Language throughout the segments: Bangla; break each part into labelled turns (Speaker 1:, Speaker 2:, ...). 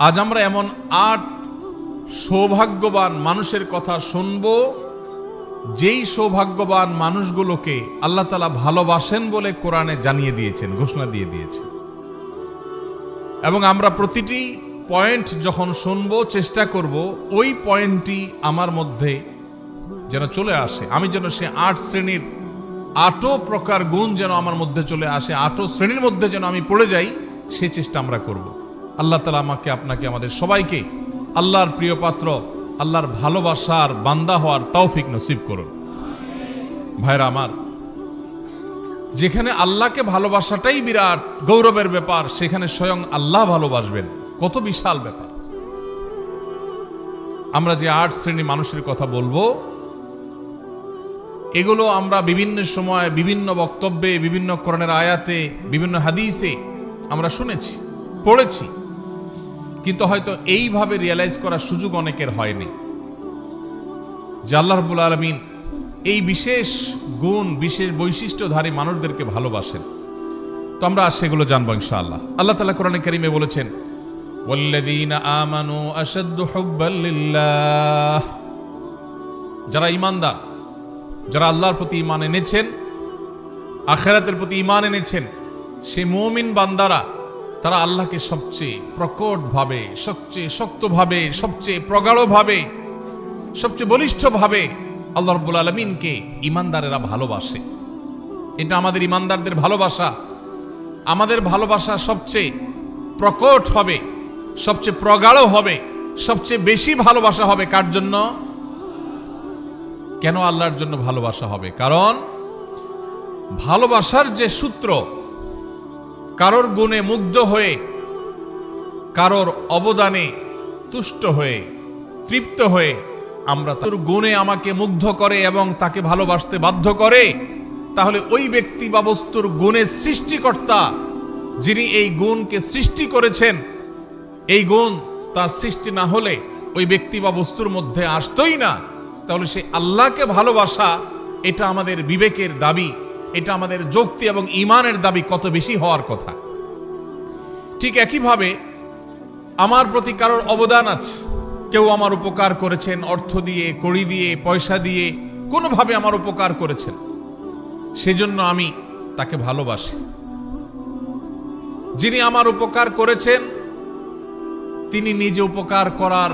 Speaker 1: আজ আমরা এমন ৮ সৌভাগ্যবান মানুষের কথা শুনব, যেই সৌভাগ্যবান মানুষগুলোকে আল্লাহ তাআলা ভালোবাসেন বলে কোরআনে জানিয়ে দিয়েছেন, ঘোষণা দিয়ে দিয়েছেন। এবং আমরা প্রতিটি পয়েন্ট যখন শুনব চেষ্টা করব ওই পয়েন্টটি আমার মধ্যে যেন চলে আসে, আমি যেন সে ৮ শ্রেণীর ৮ প্রকার গুণ যেন আমার মধ্যে চলে আসে, ৮ শ্রেণীর মধ্যে যেন আমি পড়ে যাই, সে চেষ্টা আমরা করব। আল্লাহ তাআলা আমাকে, আপনাকে, আমাদের সবাইকে আল্লাহর প্রিয় পাত্র, আল্লাহর ভালোবাসার বান্দা হওয়ার তৌফিক নসিব করুন। ভাইরা আমার, যেখানে আল্লাহকে ভালোবাসাটাই বিরাট গৌরবের ব্যাপার, সেখানে স্বয়ং আল্লাহ ভালোবাসবেন, কত বিশাল ব্যাপার। আমরা যে ৮ শ্রেণী মানুষের কথা বলবো, এগুলো আমরা বিভিন্ন সময়, বিভিন্ন বক্তব্যে, বিভিন্ন কোরআনের আয়াতে, বিভিন্ন হাদিসে আমরা শুনেছি, পড়েছি, কিন্তু হয়তো এইভাবে রিয়েলাইজ করার সুযোগ অনেকের হয়নি যে আল্লাহ রাব্বুল আলামিন এই বিশেষ গুণ, বিশেষ বৈশিষ্ট্যধারী মানুষদেরকে ভালোবাসেন। তো আমরা সেগুলো জানবো ইনশাআল্লাহ। আল্লাহ তাআলা কোরআনে কারীমে বলেছেন, ওয়াল্লাযীনা আমানু আশাদ্দু হুব্বাল লিল্লাহ, যারা ঈমানদার, যারা আল্লাহর প্রতি ঈমান এনেছেন, আখিরাতের প্রতি ঈমান এনেছেন, সেই মুমিন বান্দারা তারা আল্লাহকে সবচেয়ে প্রকটভাবে, সবচেয়ে শক্তভাবে, সবচেয়ে প্রগাঢ়ভাবে, সবচেয়ে বলিষ্ঠভাবে আল্লাহ রাব্বুল আলামিনকে ঈমানদারেরা ভালোবাসে। এটা আমাদের ঈমানদারদের ভালোবাসা। আমাদের ভালোবাসা সবচেয়ে প্রকট হবে, সবচেয়ে প্রগাঢ় হবে, সবচেয়ে বেশি ভালোবাসা হবে কার জন্য? কেন আল্লাহর জন্য ভালোবাসা হবে? কারণ ভালোবাসার যে সূত্র, কারোর গুণে মুগ্ধ হয়ে, কারোর অবদানে তুষ্ট হয়ে, তৃপ্ত হয়ে আমরা তার গুণে আমাকে মুগ্ধ করে এবং তাকে ভালোবাসতে বাধ্য করে, তাহলে ওই ব্যক্তি বা বস্তুর গুণের সৃষ্টিকর্তা, যিনি এই গুণকে সৃষ্টি করেছেন, এই গুণ তার সৃষ্টি না হলে ওই ব্যক্তি বা বস্তুর মধ্যে আসতোই না। তাহলে সেই আল্লাহকে ভালোবাসা, এটা আমাদের বিবেকের দাবি, এটা আমাদের যুক্তি এবং ঈমানের দাবি কত বেশি হওয়ার কথা। ঠিক একইভাবে আমার প্রতি কারোর অবদান আছে, কেউ আমার উপকার করেছেন, অর্থ দিয়ে, কড়ি দিয়ে, পয়সা দিয়ে, কোনোভাবে আমার উপকার করেছেন, সেজন্য আমি তাকে ভালোবাসি। যিনি আমার উপকার করেছেন, তিনি নিজে উপকার করার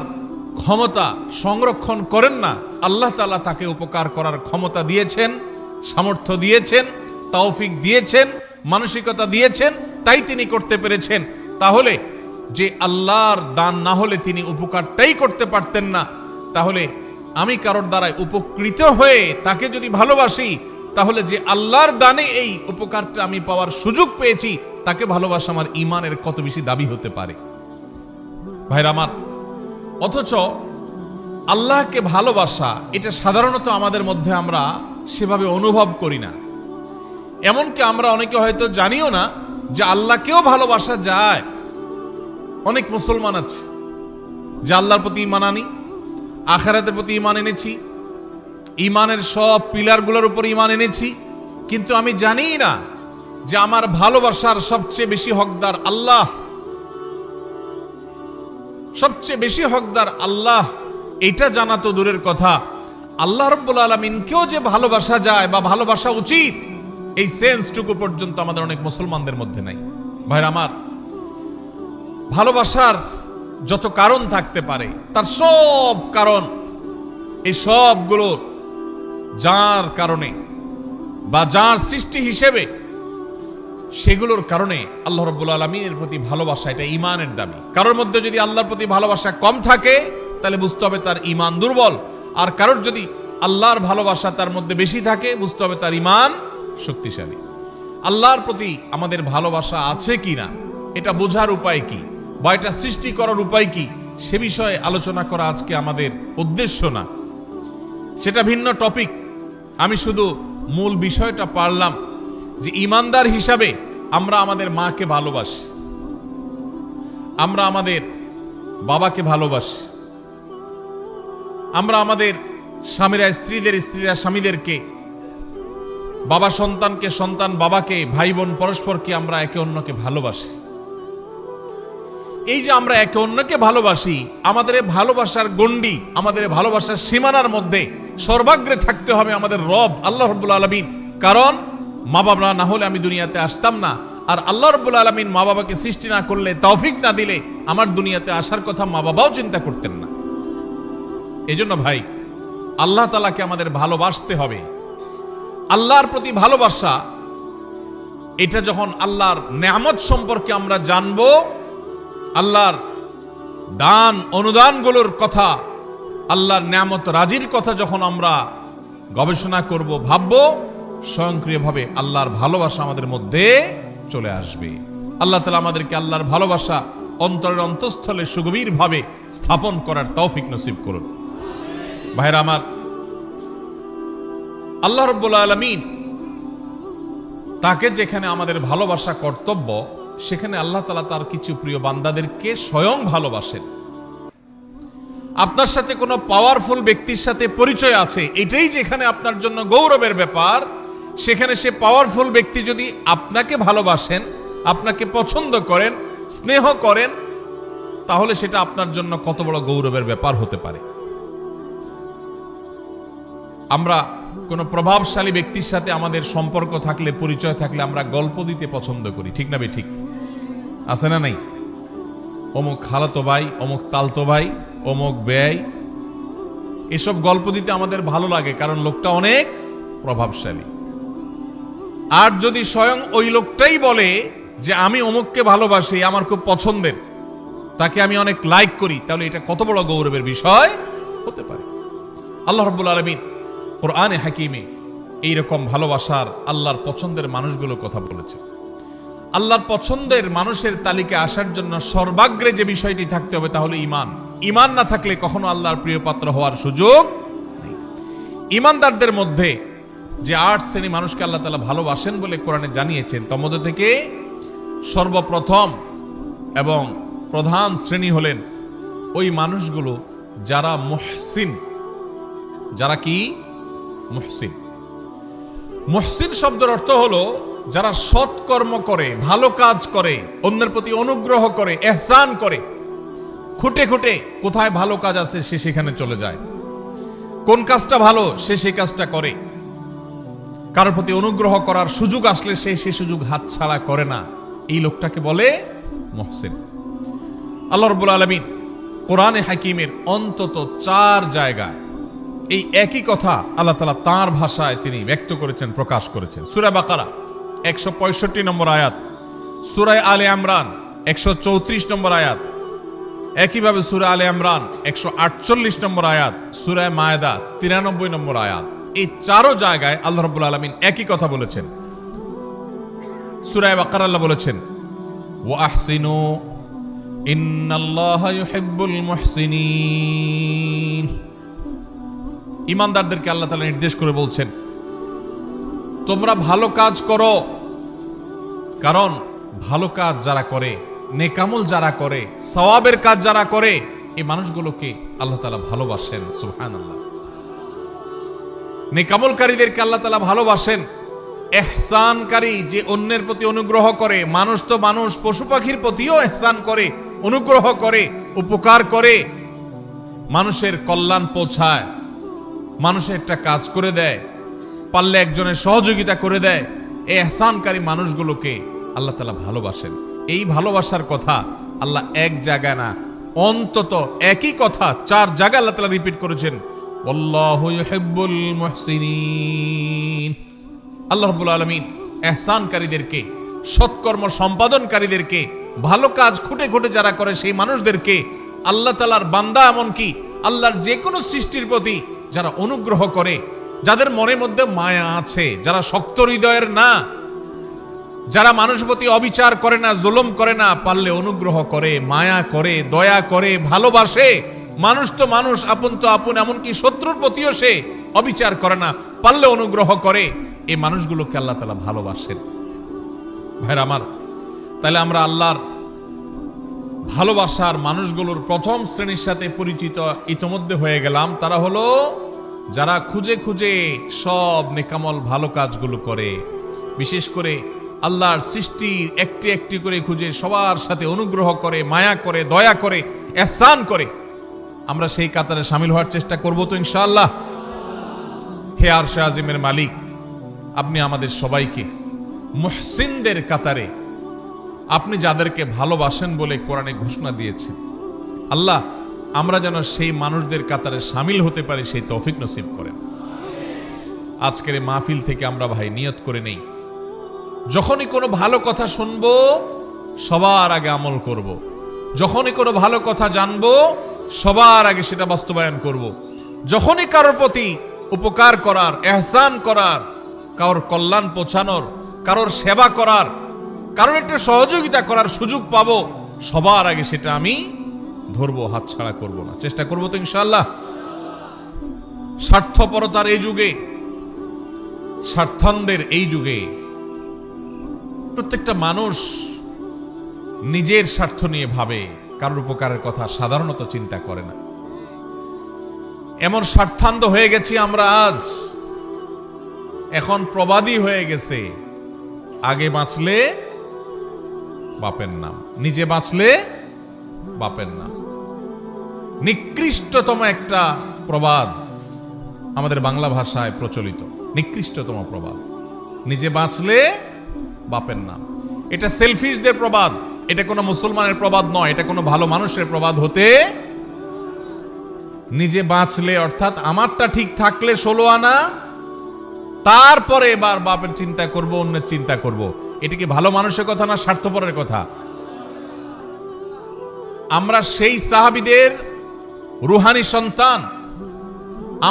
Speaker 1: ক্ষমতা সংরক্ষণ করেন না, আল্লাহ তাআলা তাকে উপকার করার ক্ষমতা দিয়েছেন, সামর্থ্য দিয়েছেন, তৌফিক দিয়েছেন, মানসিকতা দিয়েছেন, তাই তিনি করতে পেরেছেন। তাহলে যে আল্লাহর দান না হলে তিনি উপকারটাই করতে পারতেন না, তাহলে আমি কারোর দ্বারাই উপকৃত হয়ে তাকে যদি ভালোবাসি, তাহলে যে আল্লাহর দানে এই উপকারটা আমি পাওয়ার সুযোগ পেয়েছি, তাকে ভালোবাসা আমার ঈমানের কত বেশি দাবি হতে পারে। ভাইরা আমার, অথচ আল্লাহকে ভালোবাসা, এটা সাধারণত আমাদের মধ্যে আমরা সেভাবে অনুভব করি না। এমনকি আমরা অনেকে হয়তো জানিও না যে আল্লাহকেও ভালোবাসা যায়। অনেক মুসলমান আছে যে আল্লাহর প্রতি ঈমান আনি, আখিরাতের প্রতি ঈমান এনেছি, ঈমানের সব পিলারগুলোর উপর ঈমান এনেছি, কিন্তু আমি জানি না যে আমার ভালোবাসার সবচেয়ে বেশি হকদার আল্লাহ, সবচেয়ে বেশি হকদার আল্লাহ। এটা জানা তো দূরের কথা, আল্লাহ রাব্বুল আলামিনকেও যে ভালোবাসা যায় বা ভালোবাসা উচিত, এই সেন্সটুকু পর্যন্ত আমাদের অনেক মুসলমানদের মধ্যে নাই। ভাইরা আমার, ভালোবাসার যত কারণ থাকতে পারে, তার সব কারণ, এই সবগুলো যার কারণে বা যার সৃষ্টি হিসেবে, সেগুলোর কারণে আল্লাহ রাব্বুল আলামিনের প্রতি ভালোবাসা, এটা ঈমানের দাবি। কারোর মধ্যে যদি আল্লাহর প্রতি ভালোবাসা কম থাকে, তাহলে বুঝতে হবে তার ঈমান দুর্বল। আর কারোর যদি আল্লাহর ভালোবাসা তার মধ্যে বেশি থাকে, বুঝতে হবে তার ঈমান শক্তিশালী। আল্লাহর প্রতি আমাদের ভালোবাসা আছে কিনা, এটা বোঝার উপায় কি বা এটা সৃষ্টি করার উপায় কি, সে বিষয়ে আলোচনা করা আজকে আমাদের উদ্দেশ্য না, সেটা ভিন্ন টপিক। আমি শুধু মূল বিষয়টা পারলাম যে ঈমানদার হিসাবে আমরা আমাদের মাকে ভালোবাসি, আমরা আমাদের বাবাকে ভালোবাসি, আমরা আমাদের স্বামীরা স্ত্রীদের, স্ত্রীরা স্বামীদেরকে, বাবা সন্তানকে, সন্তান বাবাকে, ভাই বোন পরস্পরকে আমরা একে অন্যকে ভালোবাসি। এই যে আমরা একে অন্যকে ভালোবাসি, আমাদের এই ভালোবাসার গণ্ডি, আমাদের এই ভালোবাসার সীমানার মধ্যে সর্বাগ্রে থাকতে হবে আমাদের রব আল্লাহ রাব্বুল আলামিন। কারণ মা বাবা না হলে আমি দুনিয়াতে আসতাম না, আর আল্লাহ রাব্বুল আলামিন মা বাবাকে সৃষ্টি না করলে, তৌফিক না দিলে আমার দুনিয়াতে আসার কথা মা বাবাও চিন্তা করতেন না। এজন্য ভাই, আল্লাহ তাআলাকে আমাদের ভালোবাসতে হবে। আল্লাহর প্রতি ভালোবাসা, এটা যখন আল্লাহর নেয়ামত সম্পর্কে আমরা জানবো, আল্লাহর দান অনুদানগুলোর কথা, আল্লাহর নেয়ামত রাজির কথা যখন আমরা গবেষণা করব, ভাববো, স্বয়ংক্রিয়ভাবে আল্লাহর ভালোবাসা আমাদের মধ্যে চলে আসবে। আল্লাহ তাআলা আমাদেরকে আল্লাহর ভালোবাসা অন্তরের অন্তঃস্থলে সুগভীরভাবে স্থাপন করার তৌফিক নসিব করুন। ভাইরা আমার, আল্লাহ রাব্বুল আলামিন তাকে যেখানে আমাদের ভালোবাসা কর্তব্য, সেখানে আল্লাহ তাআলা তার কিছু প্রিয় বান্দাদেরকে স্বয়ং ভালোবাসেন। আপনার সাথে কোনো পাওয়ারফুল ব্যক্তির সাথে পরিচয় আছে, এটাই যেখানে আপনার জন্য গৌরবের ব্যাপার, সেখানে সে পাওয়ারফুল ব্যক্তি যদি আপনাকে ভালোবাসেন, আপনাকে পছন্দ করেন, স্নেহ করেন, তাহলে সেটা আপনার জন্য কত বড় গৌরবের ব্যাপার হতে পারে। আমরা কোনো প্রভাবশালী ব্যক্তির সাথে আমাদের সম্পর্ক থাকলে, পরিচয় থাকলে আমরা গল্প দিতে পছন্দ করি, ঠিক না ঠিক আছে না নাই? অমুক খালাতো ভাই, অমুক তালতো ভাই, অমুক ব্যয়, এসব গল্প দিতে আমাদের ভালো লাগে, কারণ লোকটা অনেক প্রভাবশালী। আর যদি স্বয়ং ওই লোকটাই বলে যে আমি অমুককে ভালোবাসি, আমার খুব পছন্দের, তাকে আমি অনেক লাইক করি, তাহলে এটা কত বড় গৌরবের বিষয় হতে পারে। আল্লাহ রাব্বুল আলামিন কোরআনে হাকিমে এইরকম ভালোবাসার, আল্লাহর পছন্দের মানুষগুলোর কথা বলেছে। আল্লাহর পছন্দের মানুষের তালিকায় আসার জন্য সর্বাগ্রে যে বিষয়টি থাকতে হবে তা হলো ঈমান। ঈমান না থাকলে কখনো আল্লাহর প্রিয় পাত্র হওয়ার সুযোগ নেই। ঈমানদারদের মধ্যে যে ৮ শ্রেণী মানুষকে আল্লাহ তাআলা ভালোবাসেন বলে কোরআনে জানিয়েছেন, তার মধ্যে থেকে সর্বপ্রথম এবং প্রধান শ্রেণী হলেন ওই মানুষগুলো যারা মুহসিন। যারা কি মুহসিন? মুহসিন শব্দের অর্থ হলো যারা সৎকর্ম করে, ভালো কাজ করে, অন্যের প্রতি অনুগ্রহ করে, ইহসান করে। খুঁটে খুঁটে কোথায় ভালো কাজ আছে সে সেখানে চলে যায়, কোন কাজটা ভালো সে সেই কাজটা করে, কারোর প্রতি অনুগ্রহ করার সুযোগ আসলে সে সেই সুযোগ হাতছাড়া করে না। এই লোকটাকে বলে মুহসিন। আল্লাহ রাব্বুল আলামিন কোরআনে হাকিমের অন্তত ৪ জায়গায় এই একই কথা আল্লাহ তাআলা তাঁর ভাষায় তিনি ব্যক্ত করেছেন, প্রকাশ করেছেন। সূরা বাকারা ১৬৫ নম্বর আয়াত, সূরা আলে ইমরান ১৩৪ নম্বর আয়াত, একইভাবে সূরা আলে ইমরান ১৪৮ নম্বর আয়াত, সূরা মায়েদা ৯৩ নম্বর আয়াত। এই ৪ জায়গায় আল্লাহ রাব্বুল আলামিন একই কথা বলেছেন। সূরা বাকারা আল্লাহ বলেছেন, ওয়া আহসিনু ইন্নাল্লাহা ইউহিব্বুল মুহসিনিন। ঈমানদারদেরকে আল্লাহ তাআলা নির্দেশ করে বলছেন, তোমরা ভালো কাজ করো, কারণ ভালো কাজ যারা করে, নেকামল যারা করে, সওয়াবের কাজ যারা করে, এই মানুষগুলোকে আল্লাহ তাআলা ভালোবাসেন। সুবহানাল্লাহ। নেকামলকারীদেরকে আল্লাহ তাআলা ভালোবাসেন। ইহসানকারী, যে অন্যের প্রতি অনুগ্রহ করে, মানুষ তো মানুষ, পশু পাখির প্রতিও ইহসান করে, অনুগ্রহ করে, উপকার করে, মানুষের কল্যাণ পৌঁছায়, মানুষের একটা কাজ করে দেয়, পারলে একজনের সহযোগিতা করে দেয়, এই ইহসানকারী মানুষগুলোকে আল্লাহ তাআলা ভালোবাসেন। এই ভালোবাসার কথা আল্লাহ এক জায়গায় না, অন্তত একই কথা ৪ জায়গায় আল্লাহ তাআলা রিপিট করেছেন, আল্লাহু ইউহিব্বুল মুহসিনিন। আল্লাহ রাব্বুল আলামিন ইহসানকারীদেরকে, সৎকর্ম সম্পাদনকারীদেরকে, ভালো কাজ খুঁটে খুঁটে যারা করে সেই মানুষদেরকে আল্লাহ তাআলার বান্দা, এমনকি আল্লাহর যে কোনো সৃষ্টির প্রতি যারা অনুগ্রহ করে, যাদের মনের মধ্যে মায়া আছে, যারা শক্ত হৃদয়ের না, যারা মানুষের প্রতি অবিচার করে না, জুলুম করে না, পারলে অনুগ্রহ করে, মায়া করে, দয়া করে, ভালোবাসে। মানুষ তো মানুষ, আপন তো আপন, এমনকি শত্রুর প্রতিও সে অবিচার করে না, পারলে অনুগ্রহ করে। এই মানুষগুলোকে আল্লাহ তাআলা ভালোবাসেন। ভাইরা আমার, তাহলে আমরা আল্লাহর ভালোবাসার মানুষগুলোর প্রথম শ্রেণীর সাথে পরিচিত ইতোমধ্যে হয়ে গেলাম। তারা হলো যারা খুঁজে খুঁজে সব নেকামল ভালো কাজগুলো করে, বিশেষ করে আল্লাহর সৃষ্টি একটি একটি করে খুঁজে সবার সাথে অনুগ্রহ করে, মায়া করে, দয়া করে, ইহসান করে, আমরা সেই কাতারে শামিল হওয়ার চেষ্টা করব তো ইনশাআল্লাহ। হে আরশে আজিমের মালিক, আপনি আমাদের সবাইকে মুহসিনদের কাতারে, আপনি যাদেরকে ভালোবাসেন বলে কোরআনে ঘোষণা দিয়েছেন, আল্লাহ আমরা যেন সেই মানুষদের কাতারে শামিল হতে পারি সেই তৌফিক নসিব করেন। আজকের এই মাহফিল থেকে আমরা ভাই নিয়ত করে নেই, যখনই কোনো ভালো কথা শুনবো সবার আগে আমল করব। যখনই কোনো ভালো কথা জানবো সবার আগে সেটা বাস্তবায়ন করব। যখনই কারোর প্রতি উপকার করার, ইহসান করার, কারোর কল্যাণ পৌঁছানোর, কারোর সেবা করার, কারোর একটু সহযোগিতা করার সুযোগ পাবো, সবার আগে সেটা আমি ধরবো, হাতছাড়া করব না, চেষ্টা করবো তো ইনশাআল্লাহ। স্বার্থপরতার এই যুগে, স্বার্থান্ধের এই যুগে প্রত্যেকটা মানুষ নিজের স্বার্থ নিয়ে ভাবে, কারোর উপকারের কথা সাধারণত চিন্তা করে না। এমন স্বার্থান্ধ হয়ে গেছি আমরা আজ, এখন প্রবাদী হয়ে গেছে, আগে বাঁচলে বাপের নাম, নিজে বাঁচলে বাপের নাম। নিকৃষ্টতম একটা প্রবাদ আমাদের বাংলা ভাষায় প্রচলিত, নিকৃষ্টতম প্রবাদ, নিজে বাঁচলে বাপের নাম। এটা সেলফিশদের প্রবাদ, এটা কোনো মুসলমানের প্রবাদ নয়, এটা কোনো ভালো মানুষের প্রবাদ হতে। নিজে বাঁচলে অর্থাৎ আমারটা ঠিক থাকলে 16 আনা, তারপরে এবার বাপের চিন্তা করব, অন্যের চিন্তা করব। এটা কি ভালো মানুষের কথা না স্বার্থপরের কথা? আমরা সেই সাহাবীদের রুহানি সন্তান,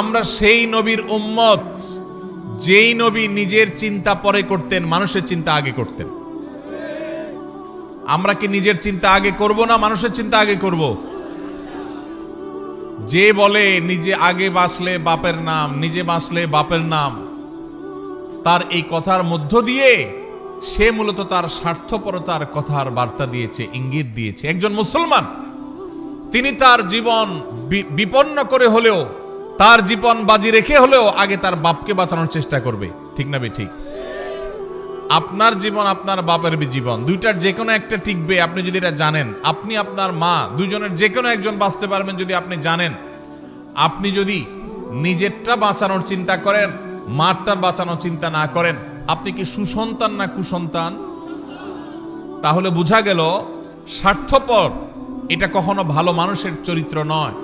Speaker 1: আমরা সেই নবীর উম্মত যেই নবী নিজের চিন্তা পরে করতেন, মানুষের চিন্তা আগে করতেন। আমরা কি নিজের চিন্তা আগে করব না মানুষের চিন্তা আগে করব? যে বলে নিজে আগে বাঁচলে বাপের নাম, নিজে বাঁচলে বাপের নাম, তার এই কথার মধ্য দিয়ে সে মূলত তার স্বার্থপরতার কথার বার্তা দিয়েছে, ইঙ্গিত দিয়েছে। একজন মুসলমান তিনি তার জীবন বিপন্ন করে হলেও, তার জীবন বাজি রেখে হলেও আগে তার বাপকে বাঁচানোর চেষ্টা করবে, ঠিক না ঠিক? আপনার জীবন আপনার বাপের জীবন, দুইটার যে কোনো একটা টিকবে আপনি যদি এটা জানেন। আপনি আপনার মা, দুজনের যে কোনো একজন বাঁচতে পারবেন যদি আপনি জানেন। আপনি যদি নিজেরটা বাঁচানোর চিন্তা করেন, মারটার বাঁচানোর চিন্তা না করেন, আপনি কি সুসন্তান না কুসন্তান? তাহলে বোঝা গেল স্বার্থপর এটা কখনো ভালো মানুষের চরিত্র নয়।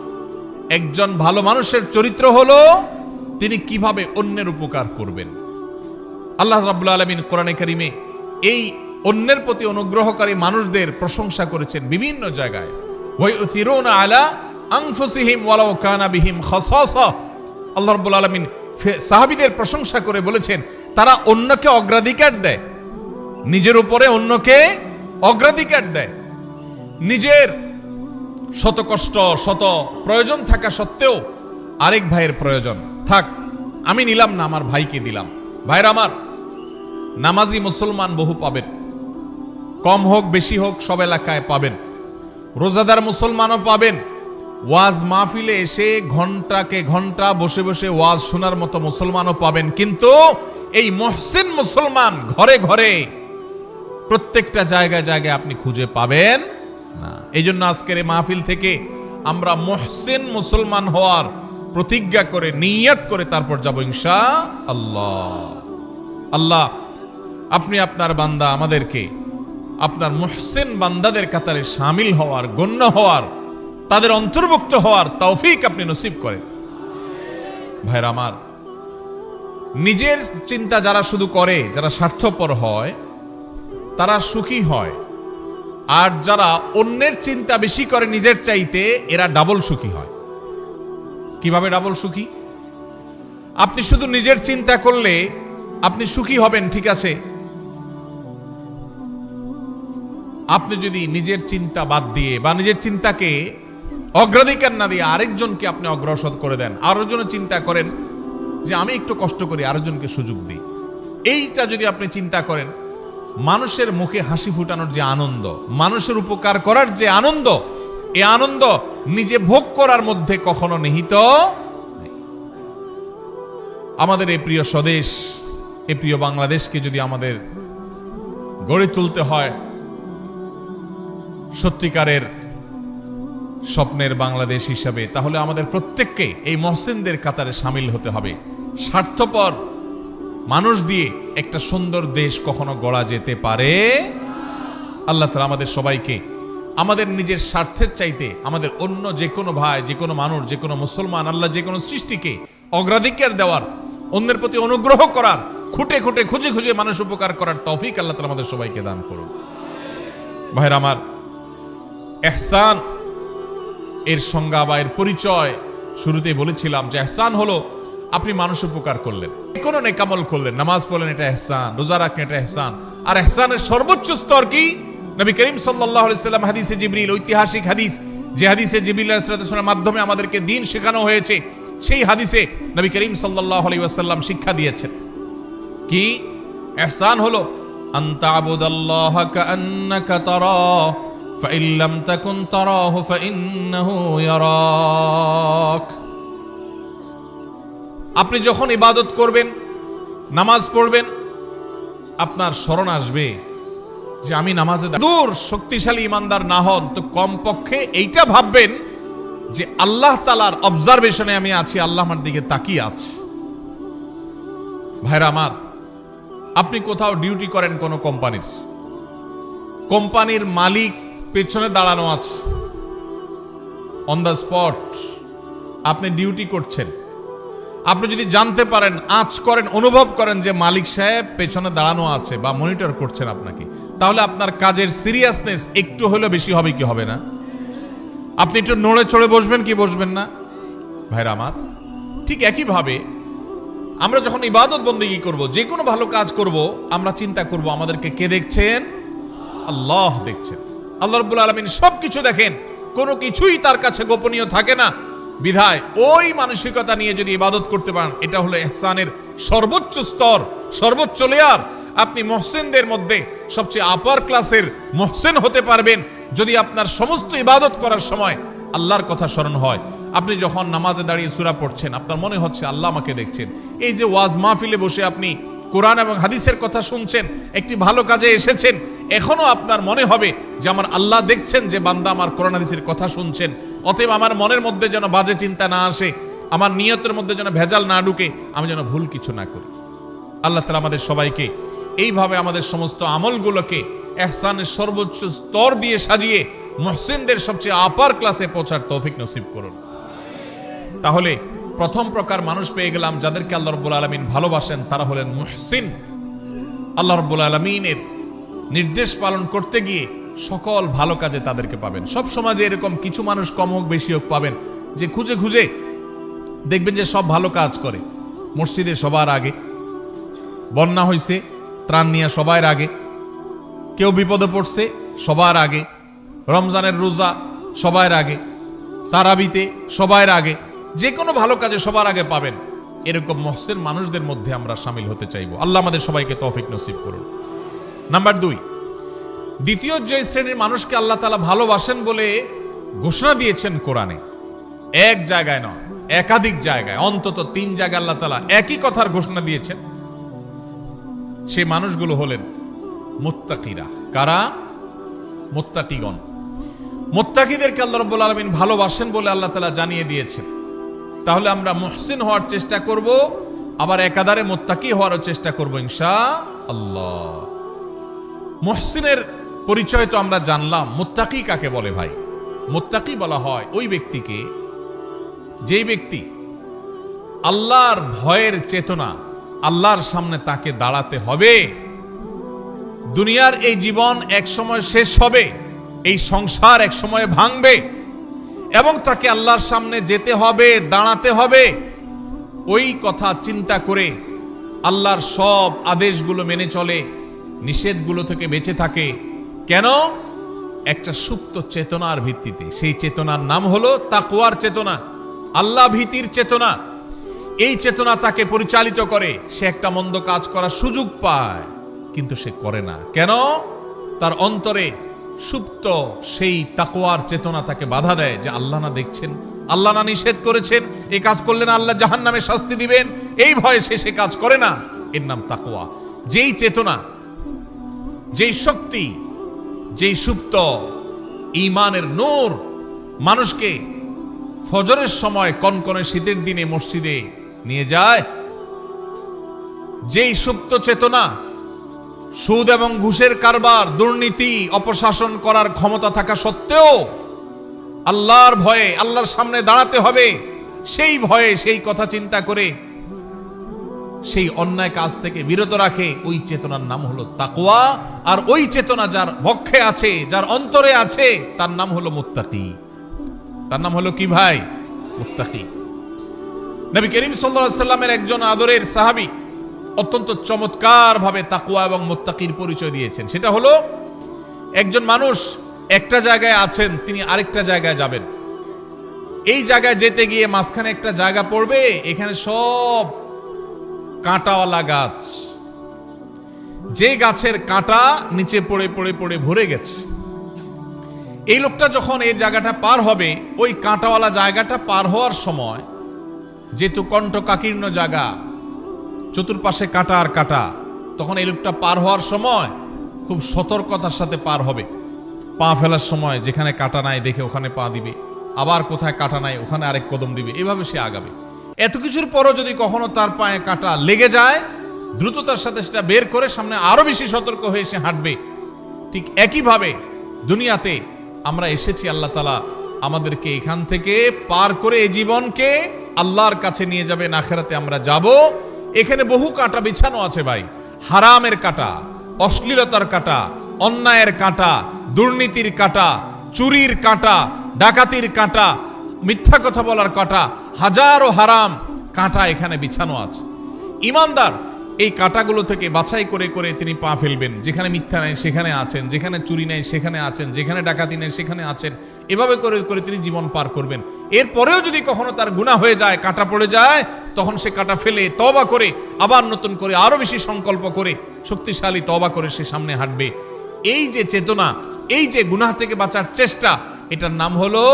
Speaker 1: একজন ভালো মানুষের চরিত্র হলো তিনি কিভাবে অন্যের উপকার করবেন। আল্লাহ রাব্বুল আলামিন কোরআনে কারিমে এই অন্যের প্রতি অনুগ্রহকারী মানুষদের প্রশংসা করেছেন বিভিন্ন জায়গায়। ওয়ায়ুসিরুনা আলা আনফুসিহিম ওয়ালাউ কানা বিহিম খাসাসা। আল্লাহ রাব্বুল আলামিন সাহাবীদের প্রশংসা করে বলেছেন তারা অন্যকে অগ্রাধিকার দেয়, নিজের উপরে অন্যকে অগ্রাধিকার দেয়। নিজের শত কষ্ট, শত প্রয়োজন থাকা সত্ত্বেও আরেক ভাইয়ের প্রয়োজন থাক, আমি নিলাম না, আমার ভাইকে দিলাম। ভাইরা আমার, নামাজি মুসলমান বহু পাবেন, কম হোক বেশি হোক সব এলাকায় পাবেন। রোজাদার মুসলমানও পাবেন। ওয়াজ মাহফিলে এসে ঘন্টাকে ঘন্টা বসে বসে ওয়াজ শোনার মতো মুসলমানও পাবেন। কিন্তু এই মুহসিন মুসলমান ঘরে ঘরে প্রত্যেকটা জায়গায় জায়গায় আপনি খুঁজে পাবেন না। এই জন্য আজকের এই মাহফিল থেকে আমরা মুহসিন মুসলমান হওয়ার প্রতিজ্ঞা করে, নিয়ত করে তারপর যাব ইনশাআল্লাহ। আল্লাহ আপনি আপনার বান্দা আমাদেরকে আপনার মুহসিন বান্দাদের কাতারে শামিল হওয়ার, গণ্য হওয়ার, তাদের অন্তর্ভুক্ত হওয়ার তৌফিক আপনি নসিব করেন। ভাইরা আমার, নিজের চিন্তা যারা শুধু করে, যারা স্বার্থপর হয় তারা সুখী হয়, আর যারা অন্যের চিন্তা বেশি করে নিজের চাইতে, এরা ডাবল সুখী হয়। কিভাবে ডাবল সুখী? আপনি শুধু নিজের চিন্তা করলে আপনি সুখী হবেন, ঠিক আছে। আপনি যদি নিজের চিন্তা বাদ দিয়ে বা নিজের চিন্তাকে অগ্রাধিকার না দিয়ে আরেকজনকে আপনি অগ্রসর করে দেন, আরেকজনের চিন্তা করেন যে আমি একটু কষ্ট করি, আরেকজনকে সুযোগ দিই, এইটা যদি আপনি চিন্তা করেন, মানুষের মুখে হাসি ফুটানোর যে আনন্দ, মানুষের উপকার করার যে আনন্দ, এই আনন্দ নিজে ভোগ করার মধ্যে কখনো নিহিত নেই। আমাদের এই প্রিয় স্বদেশ, এই প্রিয় বাংলাদেশকে যদি আমাদের গড়ে তুলতে হয় সত্যিকারের স্বপ্নের বাংলাদেশ হিসাবে, তাহলে আমাদের প্রত্যেককে এই মহসিনদের কাতারে সামিল হতে হবে। স্বার্থপর মানুষ দিয়ে একটা সুন্দর দেশ কখনো গড়া যেতে পারে? আল্লাহ তাআলা আমাদের সবাইকে আমাদের নিজের স্বার্থের চাইতে আমাদের অন্য যে কোনো ভাই, যে কোনো মানুষ, যে কোনো মুসলমান, আল্লাহ যে কোনো সৃষ্টিকে অগ্রাধিকার দেওয়ার, অন্যের প্রতি অনুগ্রহ করার, খুঁটে খুঁটে খুঁজে খুঁজে মানুষ উপকার করার তৌফিক আল্লাহ তাআলা আমাদের সবাইকে দান করুন। ভাইরা আমার, ইহসান এর সংজ্ঞা বা এর পরিচয় শুরুতেই বলেছিলাম যে ইহসান হলো আপনি মানুষ উপকার করলেন, কোনো নেকামল করলেন, নামাজ পড়লেন, এটা ইহসান, রোজা রাখলেন, এটা ইহসান। আর ইহসানের সর্বোচ্চ স্তর কি? নবী করিম সাল্লাল্লাহু আলাইহি সাল্লাম হাদিসে জিবরিল, ঐতিহাসিক হাদিস, যে হাদিসে জিবরিল আলাইহিস সালামের মাধ্যমে আমাদেরকে দ্বীন শেখানো হয়েছে, সেই হাদিসে নবী করিম সাল্লাল্লাহু আলাইহি ওয়াসাল্লাম শিক্ষা দিয়েছেন কি? ইহসান হলো আনতা আবুদাল্লাহা কাআন্নাকা তারা ফাইন লাম তাকুন তারাহু ফাইন্নাহু ইয়ারাক। আপনি যখন ইবাদত করবেন, নামাজ পড়বেন, আপনার স্মরণ আসবে যে আমি নামাজে দূর শক্তিশালী ইমানদার না হন তো কমপক্ষে এইটা ভাববেন যে আল্লাহ তাআলার অবজারভেশনে আমি আছি, আল্লাহ আমার দিকে তাকিয়ে আছে। ভাইরা আমার, আপনি কোথাও ডিউটি করেন কোন কোম্পানির মালিক পেছনে দাঁড়ানো আছে, অন দ্য স্পট আপনি ডিউটি করছেন। আপনি যদি জানতে পারেন, আঁচ করেন, অনুভব করেন যে মালিক সাহেব পেছনে দাঁড়ানো আছে বা মনিটর করছেন আপনাকে, তাহলে আপনার কাজের সিরিয়াসনেস একটু হলেও বেশি হবে কি হবে না? আপনি একটু নড়ে চড়ে বসবেন কি বসবেন না? ভাইরা আমার, ঠিক একইভাবে আমরা যখন ইবাদত বন্দেগী করব, যে কোনো ভালো কাজ করব, আমরা চিন্তা করব আমাদেরকে কে দেখছেন? আল্লাহ দেখছেন। আল্লাহ রাব্বুল আলামিন সবকিছু দেখেন, কোনো কিছুই তার কাছে গোপনীয় থাকে না। বিধায় ওই মানসিকতা নিয়ে যদি ইবাদত করতে পারেন, এটা হলো ইহসানের সর্বোচ্চ স্তর, সর্বোচ্চ লেয়ার। আপনি মুহসিনদের মধ্যে সবচেয়ে আপার ক্লাসের মুহসিন হতে পারবেন যদি আপনার সমস্ত ইবাদত করার সময় আল্লাহর কথা স্মরণ হয়। আপনি যখন নামাজে দাঁড়িয়ে সূরা পড়ছেন, আপনার মনে হচ্ছে আল্লাহ আমাকে দেখছেন। এই যে ওয়াজ মাহফিলে বসে আপনি কোরআন এবং হাদিসের কথা শুনছেন, একটি ভালো কাজে এসেছেন, এখনো আপনার মনে হবে যে আমার আল্লাহ দেখছেন যে বান্দা আমার কোরআন হাদিসের কথা শুনছেন। অতএব আমার মনের মধ্যে যেন বাজে চিন্তা না আসে, আমার নিয়তের মধ্যে যেন ভেজাল না ঢুকে, আমি যেন ভুল কিছু না করি। আল্লাহ তাআলা আমাদের সবাইকে এইভাবে আমাদের সমস্ত আমলগুলোকে ইহসানের সর্বোচ্চ স্তর দিয়ে সাজিয়ে মুহসিনদের সবচেয়ে আপার ক্লাসে পৌঁছার তৌফিক নসিব করুন। তাহলে প্রথম প্রকার মানুষ পেয়ে গেলাম যাদেরকে আল্লাহ রাব্বুল আলামিন ভালোবাসেন, তারা হলেন মুহসিন। আল্লাহ রাব্বুল আলামিনের নির্দেশ পালন করতে গিয়ে সকল ভালো কাজে তাদেরকে পাবেন। সব সমাজে এরকম কিছু মানুষ কম হোক বেশি হোক পাবেন যে খুঁজে খুঁজে দেখবেন যে সব ভালো কাজ করে। মসজিদে সবার আগে, বন্যা হয়েছে ত্রাণ নিয়ে সবার আগে, কেউ বিপদে পড়ছে সবার আগে, রমজানের রোজা সবার আগে, তারাবিতে সবার আগে, যে কোনো ভালো কাজে সবার আগে পাবেন। এরকম মুহসিন মানুষদের মধ্যে আমরা শামিল হতে চাইব। আল্লাহ আমাদের সবাইকে তৌফিক নসিব করুন। নাম্বার 2, দ্বিতীয় যে শ্রেণীর মানুষকে আল্লাহ তাআলা ভালোবাসেন বলে ঘোষণা দিয়েছেন কোরআনে, এক জায়গায় নয়, একাধিক জায়গায়, অন্তত 3 জায়গায় আল্লাহ তাআলা একই কথার ঘোষণা দিয়েছেন। সেই মানুষগুলো হলেন মুত্তাকিরা। কারা? মুত্তাকিগণ। মুত্তাকিদেরকে আল্লাহ রাব্বুল আলামিন ভালোবাসেন বলে আল্লাহ তাআলা জানিয়ে দিয়েছেন। তাহলে আমরা মুহসিন হওয়ার চেষ্টা করব, আবার একাধারে মুত্তাকি হওয়ারও চেষ্টা করব ইনশাআল্লাহ। মুহসিনের পরিচয় তো আমরা জানলাম। মুত্তাকি কাকে বলে ভাই? মুত্তাকি বলা হয় ওই ব্যক্তিকে, যেই ব্যক্তি আল্লাহর ভয়ের চেতনা, আল্লাহর সামনে তাকে দাঁড়াতে হবে। দুনিয়ার এই জীবন এক সময় শেষ হবে, এই সংসার এক সময় ভাঙবে এবং তাকে আল্লাহর সামনে যেতে হবে, দাঁড়াতে হবে। ওই কথা চিন্তা করে আল্লাহর সব আদেশগুলো মেনে চলে, নিষেধগুলো থেকে বেঁচে থাকে। কেন? একটা সুপ্ত চেতনার ভিত্তিতে। সেই চেতনার নাম হলো তাকওয়ার চেতনা, আল্লাহ ভীতির চেতনা। এই চেতনা তাকে পরিচালিত করে। সে একটা মন্দ কাজ করার সুযোগ পায়, কিন্তু সে করে না। কেন? তার অন্তরে সুপ্ত সেই তাকওয়ার চেতনা তাকে বাধা দেয় যে আল্লাহ না দেখছেন, আল্লাহ না নিষেধ করেছেন, এই কাজ করলে না আল্লাহ জাহান্নামে শাস্তি দিবেন, এই ভয়ে সে কাজ করে না। এর নাম তাকওয়া। যেই চেতনা যেই শক্তি, যেই সুপ্ত ঈমানের নূর মানুষকে ফজরের সময় কনকনে শীতের দিনে মসজিদে নিয়ে যায়, যেই সুপ্ত চেতনা সুদ এবং ঘুষের কারবার, দুর্নীতি, অপশাসন করার ক্ষমতা থাকা সত্ত্বেও আল্লাহর ভয়ে আল্লাহর সামনে দাঁড়াতে হবে, সেই ভয়ে সেই কথা চিন্তা করে সেই অন্যায় কাজ থেকে বিরত রাখে, ওই চেতনার নাম হলো তাকওয়া। আর ওই চেতনা যার বক্ষে আছে, যার অন্তরে আছে, তার নাম হলো মুত্তাকি। তার নাম হলো কি ভাই? মুত্তাকি। নবী করিম সাল্লাল্লাহু আলাইহি সাল্লামের একজন আদরের সাহাবী অত্যন্ত চমৎকার ভাবে তাকওয়া এবং মুত্তাকির পরিচয় দিয়েছেন। সেটা হলো, একজন মানুষ একটা জায়গায় আছেন, তিনি আরেকটা জায়গায় যাবেন। এই জায়গায় যেতে গিয়ে মাঝখানে একটা জায়গা পড়বে, এখানে সব কাঁটাওয়ালা গাছ, যে গাছের কাঁটা নিচে পড়ে পড়ে পড়ে ভরে গেছে। এই লোকটা যখন এই জায়গাটা পার হবে, ওই কাঁটাওয়ালা জায়গাটা পার হওয়ার সময়, যেহেতু কণ্টকাকীর্ণ জায়গা, চতুর্পাশে কাঁটা আর কাঁটা, তখন এই লোকটা পার হওয়ার সময় খুব সতর্কতার সাথে পার হবে। পা ফেলার সময় যেখানে কাঁটা নাই দেখে ওখানে পা দিবে, আবার কোথায় কাঁটা নাই ওখানে আরেক কদম দিবে, এভাবে সে আগাবে। এত কিছুর পরও যদি কখনো তার পায়ে কাঁটা লেগে যায়, দ্রুততার সাথে সেটা বের করে সামনে আরো বেশি সতর্ক হয়ে সে হাঁটবে। ঠিক একইভাবে দুনিয়াতে আমরা এসেছি, আল্লাহ তাআলা আমাদেরকে এখান থেকে পার করে এই জীবনকে আল্লাহর কাছে নিয়ে যাবেন, আখিরাতে আমরা যাব। এখানে বহু কাঁটা বিছানো আছে ভাই, হারামের কাঁটা, অশ্লীলতার কাঁটা, অন্যায়ের কাঁটা, দুর্নীতির কাঁটা, চুরির কাঁটা, ডাকাতির কাঁটা, মিথ্যা কথা বলার কাঁটা, হাজারো হারাম কাঁটা এখানে বিছানো আছে। ঈমানদার এই কাঁটাগুলো থেকে বাছাই করে করে তিনি পা ফেলবেন। যেখানে মিথ্যা নাই সেখানে আছেন, যেখানে চুরি নাই সেখানে আছেন, যেখানে ডাকাতি নাই সেখানে আছেন। এভাবে করে করে তিনি জীবন পার করবেন। এরপরেও যদি কখনো তার গুনাহ হয়ে যায়, কাঁটা পড়ে যায়, তখন সে কাঁটা ফেলে তওবা করে আবার নতুন করে আরো বেশি সংকল্প করে শক্তিশালী তওবা করে সে সামনে হাঁটবে। এই যে চেতনা, এই যে গুনাহ থেকে বাঁচার চেষ্টা, এটার নাম হলো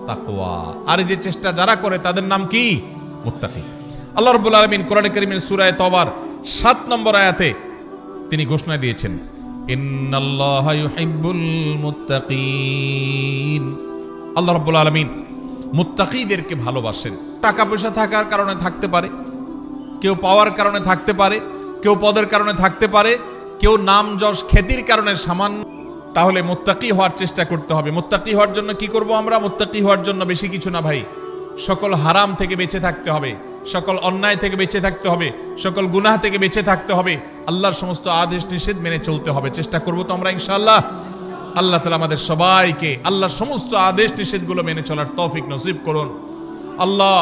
Speaker 1: তাকওয়া। আর এই যে চেষ্টা যারা করে তাদের নাম কি? মুত্তাকি। আল্লাহ রাব্বুল আলামিন কোরআনে কারীমের সূরা তওবার 7 নম্বর আয়াতে তিনি ঘোষণা দিয়েছেন, ইন্নাল্লাহা ইউহিব্বুল মুত্তাকিন। আল্লাহ রাব্বুল আলামিন মুত্তাকিদেরকে ভালোবাসেন। টাকা পয়সা থাকার কারণে থাকতে পারে, কেউ পাওয়ার কারণে থাকতে পারে, কেউ পদের কারণে থাকতে পারে, কেউ নাম যশ খ্যাতির কারণে সামান্য। তাহলে মুত্তাকি হওয়ার চেষ্টা করতে হবে। মুত্তাকি হওয়ার জন্য কি করব আমরা? মুত্তাকি হওয়ার জন্য বেশি কিছু না ভাই, সকল হারাম থেকে বেঁচে থাকতে হবে, সকল অন্যায় থেকে বেঁচে থাকতে হবে, সকল গুনাহ থেকে বেঁচে থাকতে হবে, আল্লাহর সমস্ত আদেশ নিষেধ মেনে চলতে হবে। চেষ্টা করব তো আমরা ইনশাআল্লাহ। আল্লাহ তাআলা আমাদের সবাইকে আল্লাহর সমস্ত আদেশ নিষেধগুলো মেনে চলার তৌফিক নসিব করুন। আল্লাহ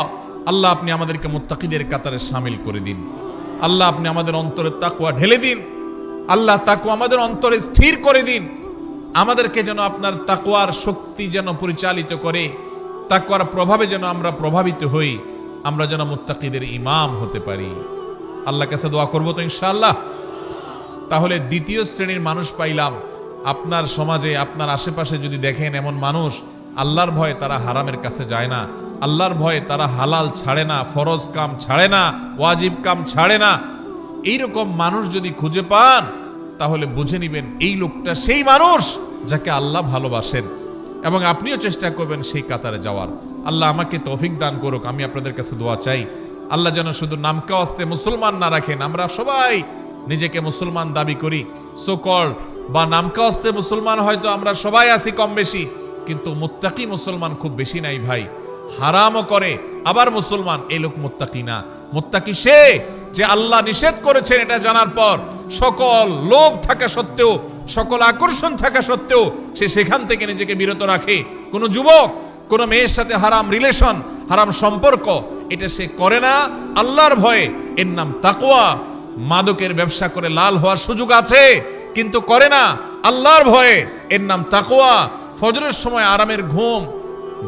Speaker 1: আল্লাহ আপনি আমাদেরকে মুত্তাকিদের কাতারে শামিল করে দিন। আল্লাহ আপনি আমাদের অন্তরে তাকওয়া ঢেলে দিন। আল্লাহ তাকওয়া আমাদের অন্তরে স্থির করে দিন। আমাদেরকে যেন আপনার তাকওয়ার শক্তি যেন পরিচালিত করে, তাকওয়ার প্রভাবে যেন আমরা প্রভাবিত হই, আমরা যেন মুত্তাকিদের ইমাম হতে পারি। আল্লাহর কাছে দোয়া করব তো ইনশাআল্লাহ। তাহলে দ্বিতীয় শ্রেণীর মানুষ পাইলাম। আপনার সমাজে আপনার আশেপাশে যদি দেখেন এমন মানুষ, আল্লাহর ভয়ে তারা হারামের কাছে যায় না, আল্লাহর ভয়ে তারা হালাল ছাড়ে না, ফরজ কাম ছাড়ে না, ওয়াজিব কাম ছাড়ে না, এইরকম মানুষ যদি খুঁজে পান, তাহলে বুঝে নিবেন এই লোকটা সেই মানুষ যাকে আল্লাহ ভালোবাসেন, এবং আপনিও চেষ্টা করবেন সেই কাতারে যাওয়ার। আল্লাহ আমাকে তৌফিক দান করুক। আমি আপনাদের কাছে দোয়া চাই, আল্লাহ যেন শুধু নামকা আস্তে মুসলমান না রাখেন। আমরা সবাই নিজেকে মুসলমান দাবি করি, সো কল্ড বা নামকা আস্তে মুসলমান হয়তো আমরা সবাই আছি কম বেশি, কিন্তু মুত্তাকি মুসলমান খুব বেশি নাই ভাই। হারামও করে আবার মুসলমান, এই লোক মুত্তাকি না। মুত্তাকি সে যে আল্লাহ নিষেধ করেছেন এটা জানার পর সকল লোভ থাকা সত্ত্বেও, সকল আকর্ষণ থাকা সত্ত্বেও সে সেখান থেকে নিজেকে বিরত রাখে। কোন যুবক কোন মেয়ের সাথে হারাম রিলেশন, হারাম সম্পর্ক এটা সে করে না আল্লাহর ভয়ে, এর নাম তাকওয়া। মাদকের ব্যবসা করে লাল হওয়ার সুযোগ আছে কিন্তু করে না আল্লাহর ভয়ে, এর নাম তাকওয়া। ফজরের সময় আরামের ঘুম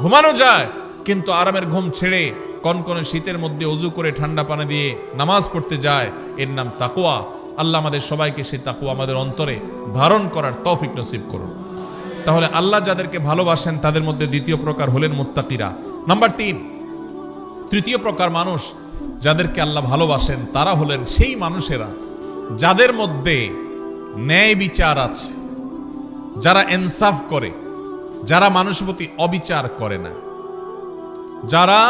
Speaker 1: ঘুমানো যায়, কিন্তু আরামের ঘুম ছেড়ে কনকনে শীতের মধ্যে ওযু করে ঠান্ডা পানি দিয়ে নামাজ পড়তে যায়, এর নাম তাকওয়া। আল্লাহ আমাদের সবাইকে সেই তাকওয়া আমাদের অন্তরে ধারণ করার তৌফিক নসিব করুন। তাহলে আল্লাহ যাদেরকে ভালোবাসেন তাদের মধ্যে দ্বিতীয় প্রকার হলেন মুত্তাকিরা। নাম্বার 3, তৃতীয় প্রকার মানুষ যাদেরকে আল্লাহ ভালোবাসেন তারা হলেন সেই মানুষেরা যাদের মধ্যে ন্যায় বিচার আছে, যারা ইনসাফ করে, যারা মানুষের প্রতি অবিচার করে না, যারা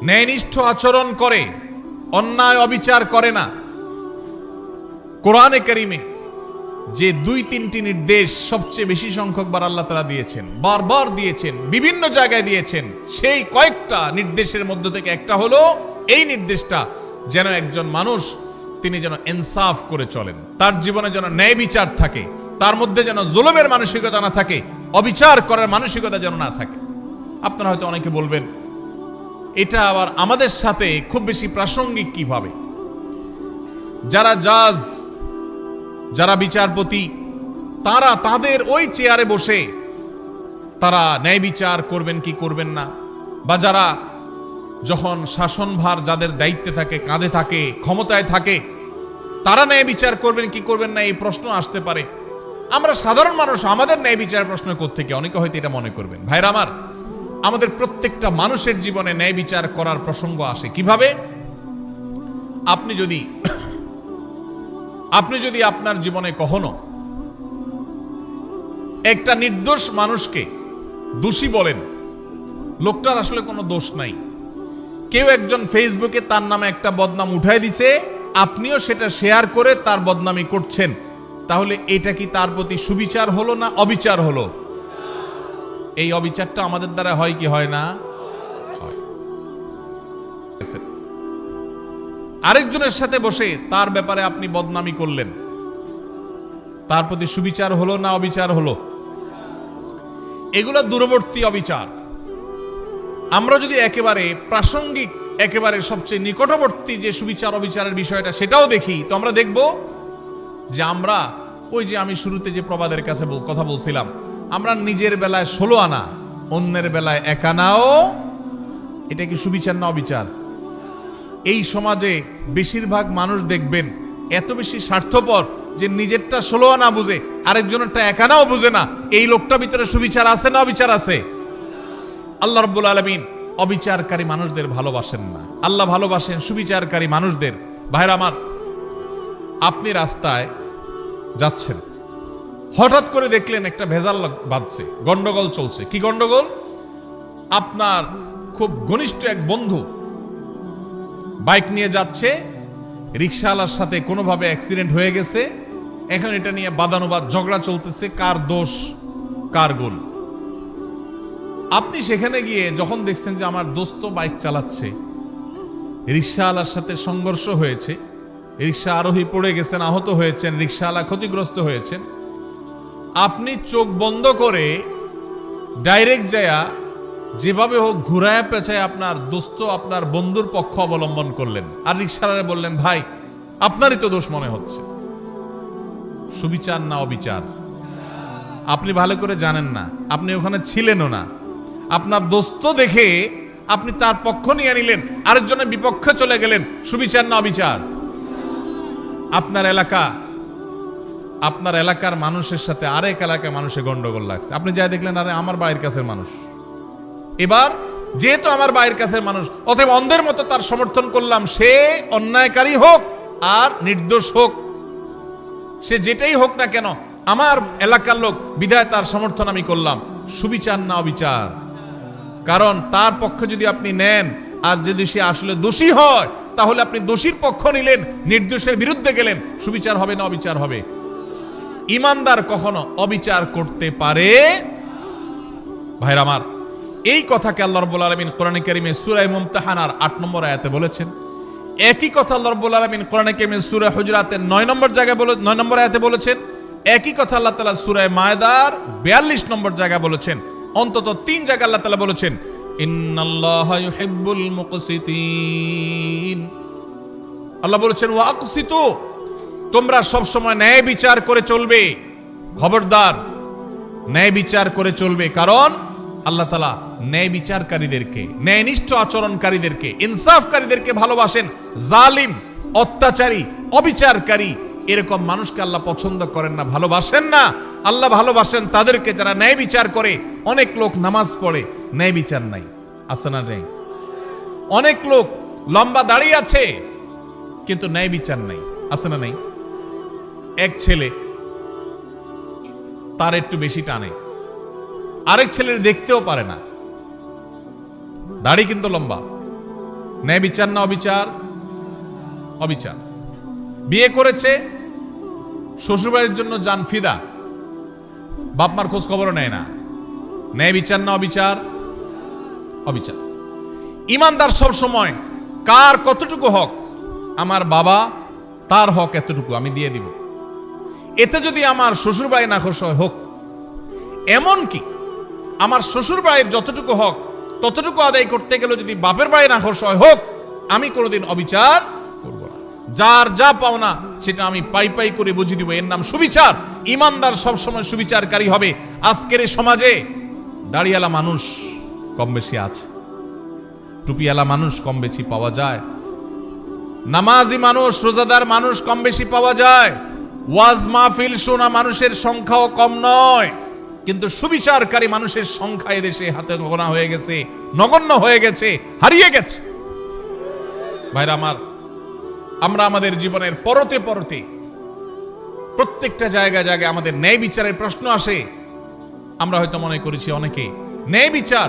Speaker 1: ন্যায়নিষ্ঠ আচরণ করে, অন্যায় অবিচার করে না। কোরআনে কারিমে যে 2-3টি নির্দেশ সবচেয়ে বেশি সংখ্যকবার আল্লাহ তাআলা দিয়েছেন, বারবার দিয়েছেন, বিভিন্ন জায়গায় দিয়েছেন, সেই কয়েকটা নির্দেশের মধ্য থেকে একটা হলো এই নির্দেশটা, যেন একজন মানুষ তিনি যেন ইনসাফ করে চলেন, তার জীবনে যেন ন্যায় বিচার থাকে, তার মধ্যে যেন জুলুমের মানসিকতা না থাকে, অবিচার করার মানসিকতা যেন না থাকে। আপনারা হয়তো অনেকে বলবেন, এটা আবার আমাদের সাথে খুব বেশি প্রাসঙ্গিক কিভাবে? যারা জাজ, যারা বিচারপতি, তারা তাদের ওই চেয়ারে বসে তারা ন্যায় বিচার করবেন কি করবেন না, বা যারা যখন শাসনভার যাদের দায়িত্বে থাকে, কাঁধে থাকে, ক্ষমতায় থাকে, তারা ন্যায় বিচার করবেন কি করবেন না, এই প্রশ্ন আসতে পারে। আমরা সাধারণ মানুষ, আমাদের ন্যায় বিচার প্রশ্ন কোত্থেকে? অনেকে হয়তো এটা মনে করবেন। ভাইরা আমার, আমাদের প্রত্যেকটা মানুষের জীবনে ন্যায় বিচার করার প্রসঙ্গ আসে কিভাবে? আপনি যদি আপনার জীবনে কখনো একটা নির্দোষ মানুষকে দোষী বলেন, লোকটার আসলে কোনো দোষ নাই, কেউ একজন ফেসবুকে তার নামে একটা বদনাম উঠাই দিছে, আপনিও সেটা শেয়ার করে তার বদনামি করছেন, তাহলে এটা কি তার প্রতি সুবিচার হলো না অবিচার হলো? এই অবিচারটা আমাদের দ্বারা হয় কি হয় না? হয়। আরেকজনের সাথে বসে তার ব্যাপারে আপনি বদনামি করলেন, তার প্রতি সুবিচার হলো না অবিচার হলো? এগুলো দূরবর্তী অবিচার। আমরা যদি একেবারে প্রাসঙ্গিক, একেবারে সবচেয়ে নিকটবর্তী যে সুবিচার অবিচারের বিষয়টা সেটাও দেখি, তো আমরা দেখব যে আমরা ওই যে আমি শুরুতে যে প্রবাদের কাছে কথা বলছিলাম, আমরা নিজের বেলায় 16 আনা, অন্যের বেলায় 1 আনাও, এটা কি সুবিচার না অবিচার? এই সমাজে বেশিরভাগ মানুষ দেখবেন এত বেশি স্বার্থপর যে নিজেরটা 16 আনা বুঝে, আরেকজনেরটা 1 আনাও বুঝে না। এই লোকটা ভিতরে সুবিচার আছে না অবিচার আছে? আল্লাহ রাব্বুল আলামিন অবিচারকারী মানুষদের ভালোবাসেন না, আল্লাহ ভালোবাসেন সুবিচারকারী মানুষদের। ভাইরা আমার, আপনি রাস্তায় যাচ্ছেন, হঠাৎ করে দেখলেন একটা ভেজাল বাজছে, গন্ডগোল চলছে। কি গন্ডগোল? আপনার খুব ঘনিষ্ঠ এক বন্ধু বাইক নিয়ে যাচ্ছে, রিকশাওয়ালার সাথে কোনোভাবে অ্যাক্সিডেন্ট হয়ে গেছে, এখন এটা নিয়ে বাদানুবাদ ঝগড়া চলতেছে, কার দোষ কার গুণ। আপনি সেখানে গিয়ে যখন দেখছেন যে আমার দোস্ত বাইক চালাচ্ছে, রিকশাওয়ালার সাথে সংঘর্ষ হয়েছে, রিকশা আরোহী পড়ে গেছেন, আহত হয়েছেন, রিকশাওয়ালা ক্ষতিগ্রস্ত হয়েছেন, আপনি চোখ বন্ধ করে ডাইরেক্ট যায়া যেভাবে হোক ঘুরায় পেঁচায় আপনার দোস্ত, আপনার বন্ধুর পক্ষ অবলম্বন করলেন, আর রিকশাওয়ালা বললেন, ভাই আপনারই তো দোষ মনে হচ্ছে। সুবিচার না অবিচার? আপনি ভালো করে জানেন না, আপনি ওখানে ছিলেনও না, আপনার দোস্ত দেখে আপনি তার পক্ষ নিয়ে নিলেন, আরেকজনের বিপক্ষে চলে গেলেন। সুবিচার না অবিচার? আপনার এলাকার মানুষের সাথে আরেক এলাকার মানুষের গন্ডগোল লাগছে, আপনি যাই দেখলেন আরে আমার বাড়ির কাছের মানুষ, এবার যেহেতু আমার বাড়ির কাছের মানুষ, অতএব অন্ধের মতো তার সমর্থন করলাম, সে অন্যায়কারী হোক আর নির্দোষ হোক, সে যেটাই হোক না কেন, আমার এলাকার লোক বিধায় তার সমর্থন আমি করলাম। সুবিচার না অবিচার? কারণ তার পক্ষে যদি আপনি নেন, আর যদি সে আসলে দোষী হয়, তাহলে আপনি দোষীর পক্ষ নিলেন, নির্দোষের বিরুদ্ধে গেলেন। সুবিচার হবে না অবিচার হবে? ইমানদার কখনো অবিচার করতে পারে? ভাইরা আমার, এই কথাকে আল্লাহ রাব্বুল আলামিন কোরআনে কারীমে সূরা মুমতাহানার 8 নম্বর আয়াতে বলেছেন। একই কথা আল্লাহ রাব্বুল আলামিন কোরআনে কারীমে সূরা হুজুরাতের 9 নম্বর আয়াতে বলেছেন। একই কথা আল্লাহ তাআলা সূরা মায়েদার 42 নম্বর জায়গায় বলেছেন। অন্তত 3 জায়গায় আল্লাহ তাআলা বলেছেন, ইন্নাল্লাহা ইউহিব্বুল মুকসিতিন। আল্লাহ বলেছেন, ওয়াকসিতু, তোমরা সব সময় ন্যায় বিচার করে চলবে। খবরদার, ন্যায় বিচার করে চলবে, কারণ আল্লাহ তাআলা ন্যায় বিচারকারীদেরকে, ন্যায়নিষ্ঠ আচরণকারীদেরকে, ইনসাফকারীদেরকে ভালোবাসেন। জালিম, অত্যাচারী, অবিচারকারী এরকম মানুষকে আল্লাহ পছন্দ করেন না, ভালোবাসেন না। আল্লাহ ভালোবাসেন তাদেরকে যারা ন্যায় বিচার করে। অনেক লোক নামাজ পড়ে, ন্যায় বিচার নাই, আছে না নেই? অনেক লোক লম্বা দাঁড়িয়ে আছে, কিন্তু ন্যায় বিচার নাই, আছে না নেই? এক ছেলে তার একটু বেশি টানে, আরেক ছেলের দেখতেও পারে না, দাড়ি কিন্তু লম্বা। ন্যায় বিচার না অবিচার? অবিচার। বিয়ে করেছে, শ্বশুরবাড়ির জন্য জান ফিদা, বাপমার খোঁজ খবরও নেয় না। ন্যায় বিচার না অবিচার? অবিচার। ইমানদার সব সময় কার কতটুকু হক, আমার বাবা তার হক এতটুকু আমি দিয়ে দিব, এতে যদি আমার শ্বশুর বাড়ি না খুশি হয় হোক। এমন কি আমার শ্বশুর বাড়ির যতটুকু হক ততটুকু আদায় করতে গেলে যদি বাপের বাড়ি না খুশি হয় হোক, আমি কোনোদিন অবিচার করব না। যার যা পাওনা সেটা আমি পাই পাই করে বুঝিয়ে দিব, এর নাম সুবিচার। ইমানদার সবসময় সুবিচারকারী হবে। আজকের এই সমাজে দাড়িওয়ালা মানুষ কম বেশি আছে, টুপিওয়ালা মানুষ কম বেশি পাওয়া যায়, নামাজি মানুষ রোজাদার মানুষ কম বেশি পাওয়া যায়, ওয়াজ মাহফিল শোনা মানুষের সংখ্যাও কম নয়, কিন্তু সুবিচারকারী মানুষের সংখ্যা এদেশে হাতে গোনা হয়ে গেছে, নগণ্য হয়ে গেছে, হারিয়ে গেছে। ভাইরা আমার, আমরা আমাদের জীবনের পরতে পরতে প্রত্যেকটা জায়গায় জায়গায় আমাদের ন্যায় বিচারের প্রশ্ন আসে। আমরা হয়তো মনে করেছি অনেকে ন্যায় বিচার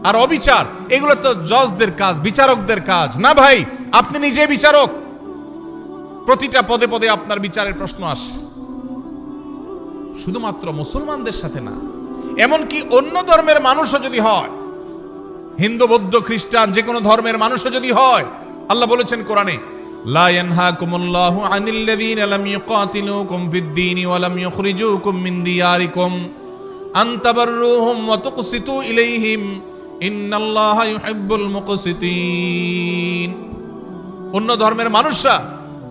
Speaker 1: আর অবিচার এগুলো তো জজদের কাজ, বিচারকদের কাজ। না ভাই, আপনি নিজে বিচারক। প্রতিটা পদে পদে আপনার বিচারের প্রশ্ন আসে। শুধুমাত্র মুসলমানদের সাথে না, এমনকি অন্য ধর্মের মানুষও যদি হয়, হিন্দু বৌদ্ধ খ্রিস্টান যে কোনো ধর্মের মানুষও যদি হয়, আল্লাহ বলেছেন কোরআনে, লা ইয়ানহাকুমুল্লাহু আনিল্লাযীনা লাম ইউকাতিলুকুম ফিদ-দীনি ওয়া লাম ইউখরিজুকুম মিন দিয়ারিকুম আন তাবাররুহুম ওয়া তুকসিতু ইলাইহিম ইন্নাল্লাহা ইউহিব্বুল মুকসিতিন। অন্য ধর্মের মানুষরা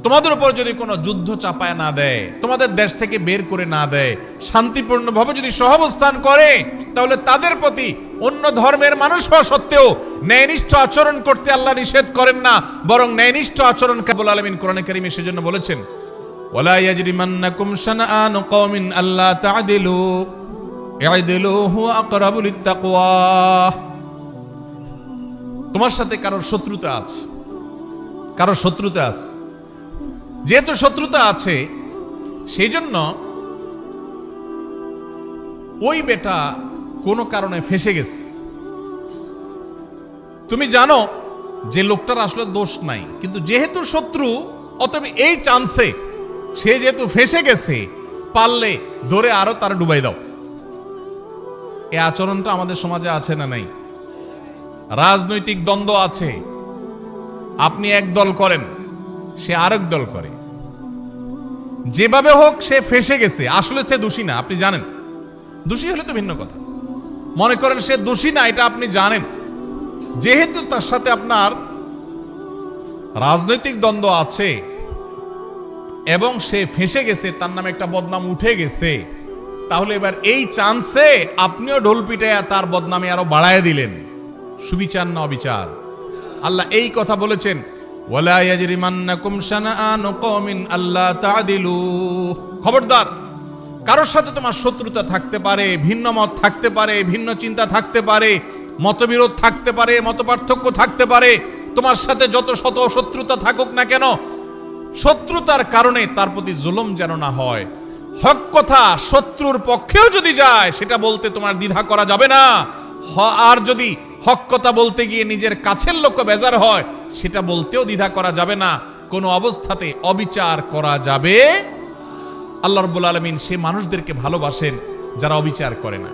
Speaker 1: তোমাদের উপর যদি কোনো যুদ্ধ চাপায় না দেয়, তোমাদের দেশ থেকে বের করে না দেয়, শান্তিপূর্ণভাবে যদি সহাবস্থান করে, তাহলে তাদের প্রতি অন্য ধর্মের মানুষ হওয়া সত্ত্বেও ন্যায়নিষ্ঠ আচরণ করতে আল্লাহ নিষেধ করেন না, বরং ন্যায়নিষ্ঠ আচরণ রব্বুল আলামিন কোরআনে কারীমে সেজন্য বলেছেন, ওয়ালা ইয়াজরিমান্নাকুম শানাআনু কওমিন আল্লা তা'দিলু ই'দিলু হুয়া আকরাবু লিত-তাকওয়া। তোমার সাথে কারোর শত্রুতা আছে, কারোর শত্রুতা আছে, যেহেতু শত্রুতা আছে সেই জন্য ওই বেটা কোনো কারণে ফেঁসে গেছে। তুমি জানো যে লোকটার আসলে দোষ নাই, কিন্তু যেহেতু শত্রু, অতএব এই চান্সে সে যেহেতু ফেঁসে গেছে, পারলে ধরে আরো তার ডুবাই দাও। এই আচরণটা আমাদের সমাজে আছে না নাই? রাজনৈতিক দ্বন্দ্ব আছে, আপনি এক দল করেন, সে আরেক দল করে, যেভাবে হোক সে ফেঁসে গেছে। আসলে সে দোষী না, আপনি জানেন। দোষী হলে তো ভিন্ন কথা। মনে করেন সে দোষী না, এটা আপনি জানেন, যেহেতু তার সাথে আপনার রাজনৈতিক দ্বন্দ্ব আছে এবং সে ফেঁসে গেছে, তার নামে একটা বদনাম উঠে গেছে, তাহলে এবার এই চান্সে আপনিও ঢোল পিটাইয়া তার বদনামে আরো বাড়ায় দিলেন। সুবিচার না অবিচার? আল্লাহ এই কথা বলেছেন, ওয়ালা ইয়াজরিমান্নাকুম শানাআনু কওমিন আল্লা তা'দিলু। খবরদার, কারোর সাথে তোমার শত্রুতা থাকতে পারে, ভিন্ন মত থাকতে পারে, ভিন্ন চিন্তা থাকতে পারে, মতবিরোধ থাকতে পারে, মতপার্থক্য থাকতে পারে, তোমার সাথে যত শত শত্রুতা থাকুক না কেন, শত্রুতার কারণে তার প্রতি জুলুম যেন না হয়। হক কথা শত্রুর পক্ষেও যদি যায়, সেটা বলতে তোমার দ্বিধা করা যাবে না। আর যদি হক কথা বলতে গিয়ে নিজের কাছের লোক বেজার হয়, সেটা বলতেও দ্বিধা করা যাবে না। কোনো অবস্থাতে অবিচার করা যাবে। আল্লাহ রাব্বুল আলামিন সে মানুষদেরকে ভালোবাসেন যারা অবিচার করে না।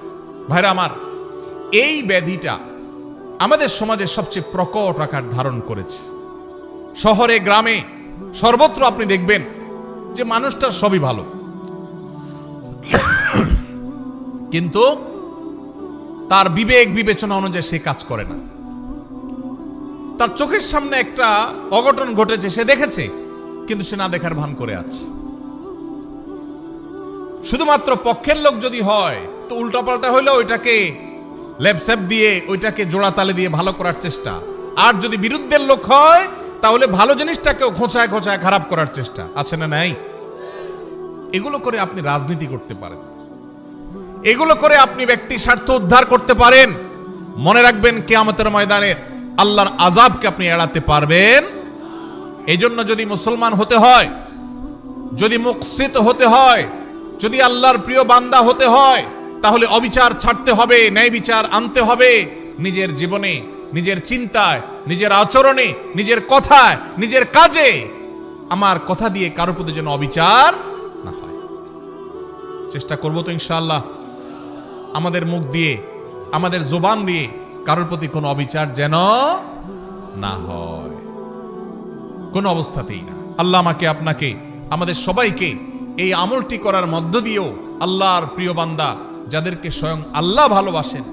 Speaker 1: ভাইরা আমার, এই ব্যাধিটা আমাদের সমাজে সবচেয়ে প্রকট আকার ধারণ করেছে। শহরে গ্রামে সর্বত্র আপনি দেখবেন যে মানুষটার সবই ভালো, কিন্তু তার বিবেক বিবেচনা অনুযায়ী সে কাজ করে না। তার চোখের সামনে একটা অঘটন ঘটেছে, সে দেখেছে, কিন্তু সে না দেখার ভান করে আছে। শুধুমাত্র পক্ষের লোক যদি হয় তো উল্টাপাল্টা হইলে ওইটাকে লেপসেপ দিয়ে, ওইটাকে জোড়া তালে দিয়ে ভালো করার চেষ্টা। আর যদি বিরুদ্ধের লোক হয় তাহলে ভালো জিনিসটাকেও খোঁচায় খোঁচায় খারাপ করার চেষ্টা। আছে না নাই? এগুলো করে আপনি রাজনীতি করতে পারেন, এগুলো করে আপনি ব্যক্তি স্বার্থ উদ্ধার করতে পারেন। মনে রাখবেন, কিয়ামতের ময়দানে আল্লাহর আযাবকে আপনি এড়াতে পারবেন। এই জন্য যদি মুসলমান হতে হয়, যদি মুকসিত হতে হয়, যদি আল্লাহর প্রিয় বান্দা হতে হয়, তাহলে অবিচার ছাড়তে হবে, ন্যায় বিচার আনতে হবে নিজের জীবনে, নিজের চিন্তায়, নিজের আচরণে, নিজের কথায়, নিজের কাজে। আমার কথা দিয়ে কারোর প্রতি যেন অবিচার না হয়। চেষ্টা করবো তো ইনশাআল্লাহ আমাদের মুখ দিয়ে, আমাদের জবান দিয়ে কারোর প্রতি কোনো অবিচার যেন না হয়, কোনো অবস্থাতেই না। আল্লাহ আমাকে, আপনাকে, আমাদের সবাইকে এই আমলটি করার মধ্য দিয়েও আল্লাহর প্রিয় বান্দা, যাদেরকে স্বয়ং আল্লাহ ভালোবাসেন।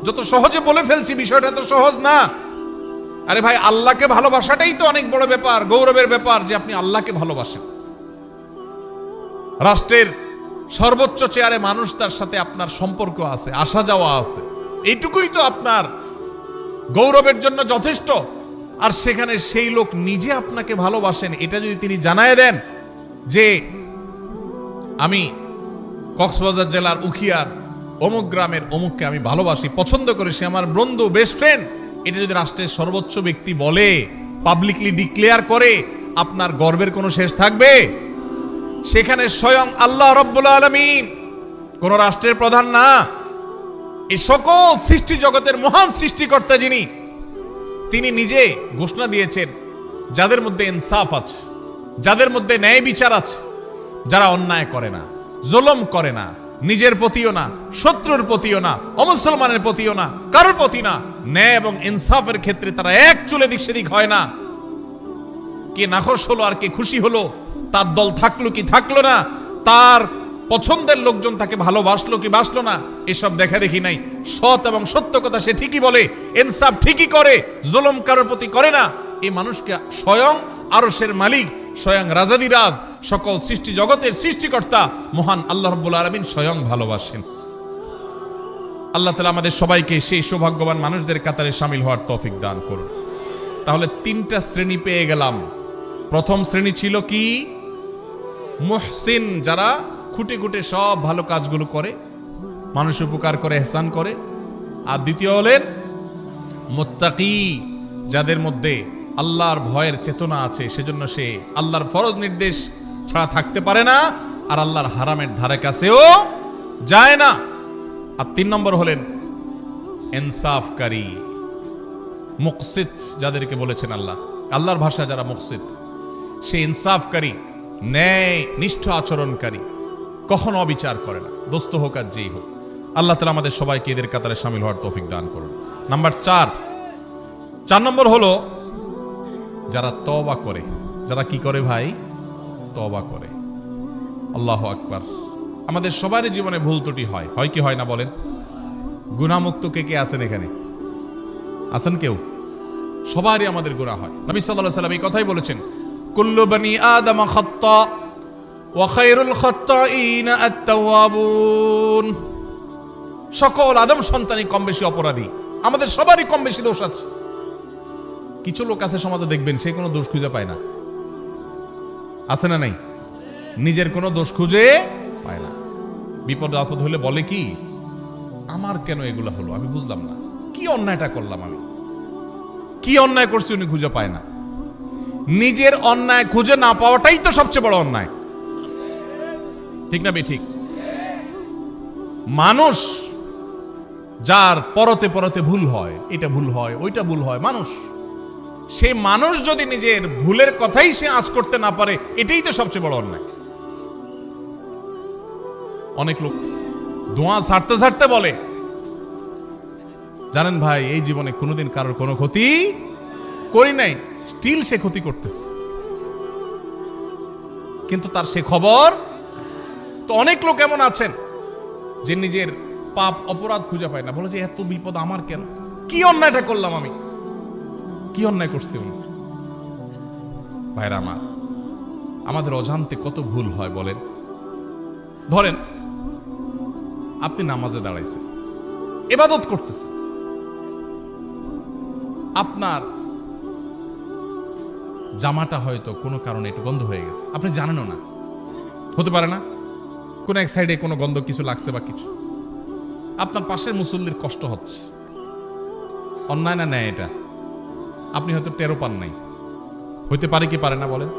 Speaker 1: যত সহজে বলে ফেলছি, বিষয়টা তো সহজ না। আরে ভাই, আল্লাহকে ভালোবাসাটাই তো অনেক বড় ব্যাপার, গৌরবের ব্যাপার যে আপনি আল্লাহকে ভালোবাসেন। রাষ্ট্রের সর্বোচ্চ চেয়ারে মানুষ, তার সাথে আপনার সম্পর্ক আছে, আসা যাওয়া আছে, এইটুকুই তো আপনার গৌরবের জন্য যথেষ্ট। আর সেখানে সেই লোক নিজে আপনাকে ভালোবাসেন, এটা যদি তিনি জানায় দেন যে আমি কক্সবাজার জেলার উখিয়ার অমুক গ্রামের অমুককে আমি ভালোবাসি, পছন্দ করে, সে আমার বন্ধু, বেস্ট ফ্রেন্ড, এটা যদি রাষ্ট্রের সর্বোচ্চ ব্যক্তি বলে, পাবলিকলি ডিক্লেয়ার করে, আপনার গর্বের কোনো শেষ থাকবে? সেখানে স্বয়ং আল্লাহ রাব্বুল আলামিন, কোন রাষ্ট্রের প্রধান না, এই সকল সৃষ্টি জগতের মহান সৃষ্টিকর্তা যিনি, তিনি নিজে ঘোষণা দিয়েছেন যাদের মধ্যে ইনসাফ আছে, যাদের মধ্যে ন্যায় বিচার আছে, যারা অন্যায় করে না, জুলুম করে না, নিজের প্রতিও না, শত্রুর প্রতিও না, অমুসলমানের প্রতিও না, কারোর প্রতি না, ন্যায় এবং ইনসাফের ক্ষেত্রে তারা এক চুলে দিক সেদিক হয় না। কে নাখোশ হলো আর কে খুশি হলো, তার দল থাকলো কি থাকলো না, তার পছন্দের লোকজন তাকে ভালোবাসলো কি বাসলো না, এসব দেখা দেখি নাই। সৎ এবং সত্য কথা সে ঠিকই বলে, ইনসাফ ঠিকই করে, জুলুম কারোর প্রতি করে না। এই মানুষকে স্বয়ং আরশের মালিক, স্বয়ং রাজাদিরাজ, সকল সৃষ্টি জগতের সৃষ্টিকর্তা মহান আল্লাহ রাব্বুল আলামিন স্বয়ং ভালোবাসেন। আল্লাহ তাআলা আমাদের সবাইকে সেই সৌভাগ্যবান মানুষদের কাতারে শামিল হওয়ার তৌফিক দান করুন। তাহলে তিনটা শ্রেণী পেয়ে গেলাম। প্রথম শ্রেণী ছিল কি? মুহসিন, যারা খুঁটে খুঁটে সব ভালো কাজগুলো করে, মানুষের উপকার করে, ইহসান করে। আর দ্বিতীয় হলেন মুত্তাকি, যাদের মধ্যে আল্লাহর ভয়ের চেতনা আছে, সেজন্য সে আল্লাহর ফরজ নির্দেশ ছাড়া থাকতে পারে না, আর আল্লাহর হারামের ধারে কাছেও যায় না। আর 3 নম্বর হলেন ইনসাফকারী, মুকসিত, যাদেরকে বলেছেন আল্লাহ, আল্লাহর ভাষা যারা মুকসিত, সে ইনসাফকারী, ন্যায় নিষ্ঠ আচরণকারী, কখনো অবিচার করে না, দোস্ত হোক আর যেই হোক। আল্লাহ তাআলা আমাদের সবাইকে এদের কাতারে শামিল হওয়ার তৌফিক দান করুন। নাম্বার 4 নম্বর হলো যারা তওবা করে। যারা কি করে ভাই? তওবা করে। আল্লাহু আকবার। আমাদের সবারই জীবনে ভুল ত্রুটি হয়, হয় কি হয় না বলেন? গুনাহমুক্ত কে কে আছেন এখানে? আছেন কেউ? সবারই আমাদের গুনাহ হয়। নবী সাল্লাল্লাহু আলাইহি ওয়াসাল্লাম এই কথাই বলেছেন, কুল্লু বনি আদম খাত্তা ওয়া খায়রুল খাত্তাইনা আত-তাওয়াবুন। সকল আদম সন্তানই কম বেশি অপরাধী, আমাদের সবারই কম বেশি দোষ আছে। কিছু লোক আছে সমাজে, দেখবেন সে কোনো দোষ খুঁজে পায় না, আছে না নাই? নিজের কোনো দোষ খুঁজে পায় না। বিপদ আপদ হলে বলে কি, আমার কেন এগুলো হলো, আমি বুঝলাম না, কি অন্যায়টা করলাম, আমি কি অন্যায় করছি, উনি খুঁজে পায় না। নিজের অন্যায় খুঁজে না পাওয়াটাই তো সবচেয়ে বড় অন্যায়, ঠিক না ঠিক? মানুষ যার পরতে পরতে ভুল হয়, এটা ভুল হয়, ওইটা ভুল হয়, সেই মানুষ যদি নিজের ভুলের কথাই সে আঁচ করতে না পারে, এটাই তো সবচেয়ে বড় অন্যায়। অনেক লোক দোয়া ছাড়তে ছাড়তে বলে, জানেন ভাই, এই জীবনে কোনোদিন কারোর কোনো ক্ষতি করি নাই, স্টিল সে ক্ষতি করতেছে, কিন্তু তার সে খবর। তো অনেক লোক এমন আছেন যে নিজের পাপ অপরাধ খুঁজে পায় না, বলে যে এত বিপদ আমার কেন, কি অন্যায়টা করলাম আমি, কি অন্যায় করছি উনি। ভাইরা আমার, আমাদের অজান্তে কত ভুল হয় বলেন। ধরেন আপনি নামাজে দাঁড়াইছেন, ইবাদত করতেছেন, আপনার জামাটা হয়তো কোনো কারণে একটু গন্ধ হয়ে গেছে, আপনি জানেনও না, হতে পারে না কোন এক সাইডে কোনো গন্ধ কিছু লাগছে বা কিছু, আপনার পাশের মুসল্লির কষ্ট হচ্ছে, অন্যায় না ন্যায় এটা? আপনি হয়তো টেরো পান নাই, হইতে পারে কি পারে না বলেন?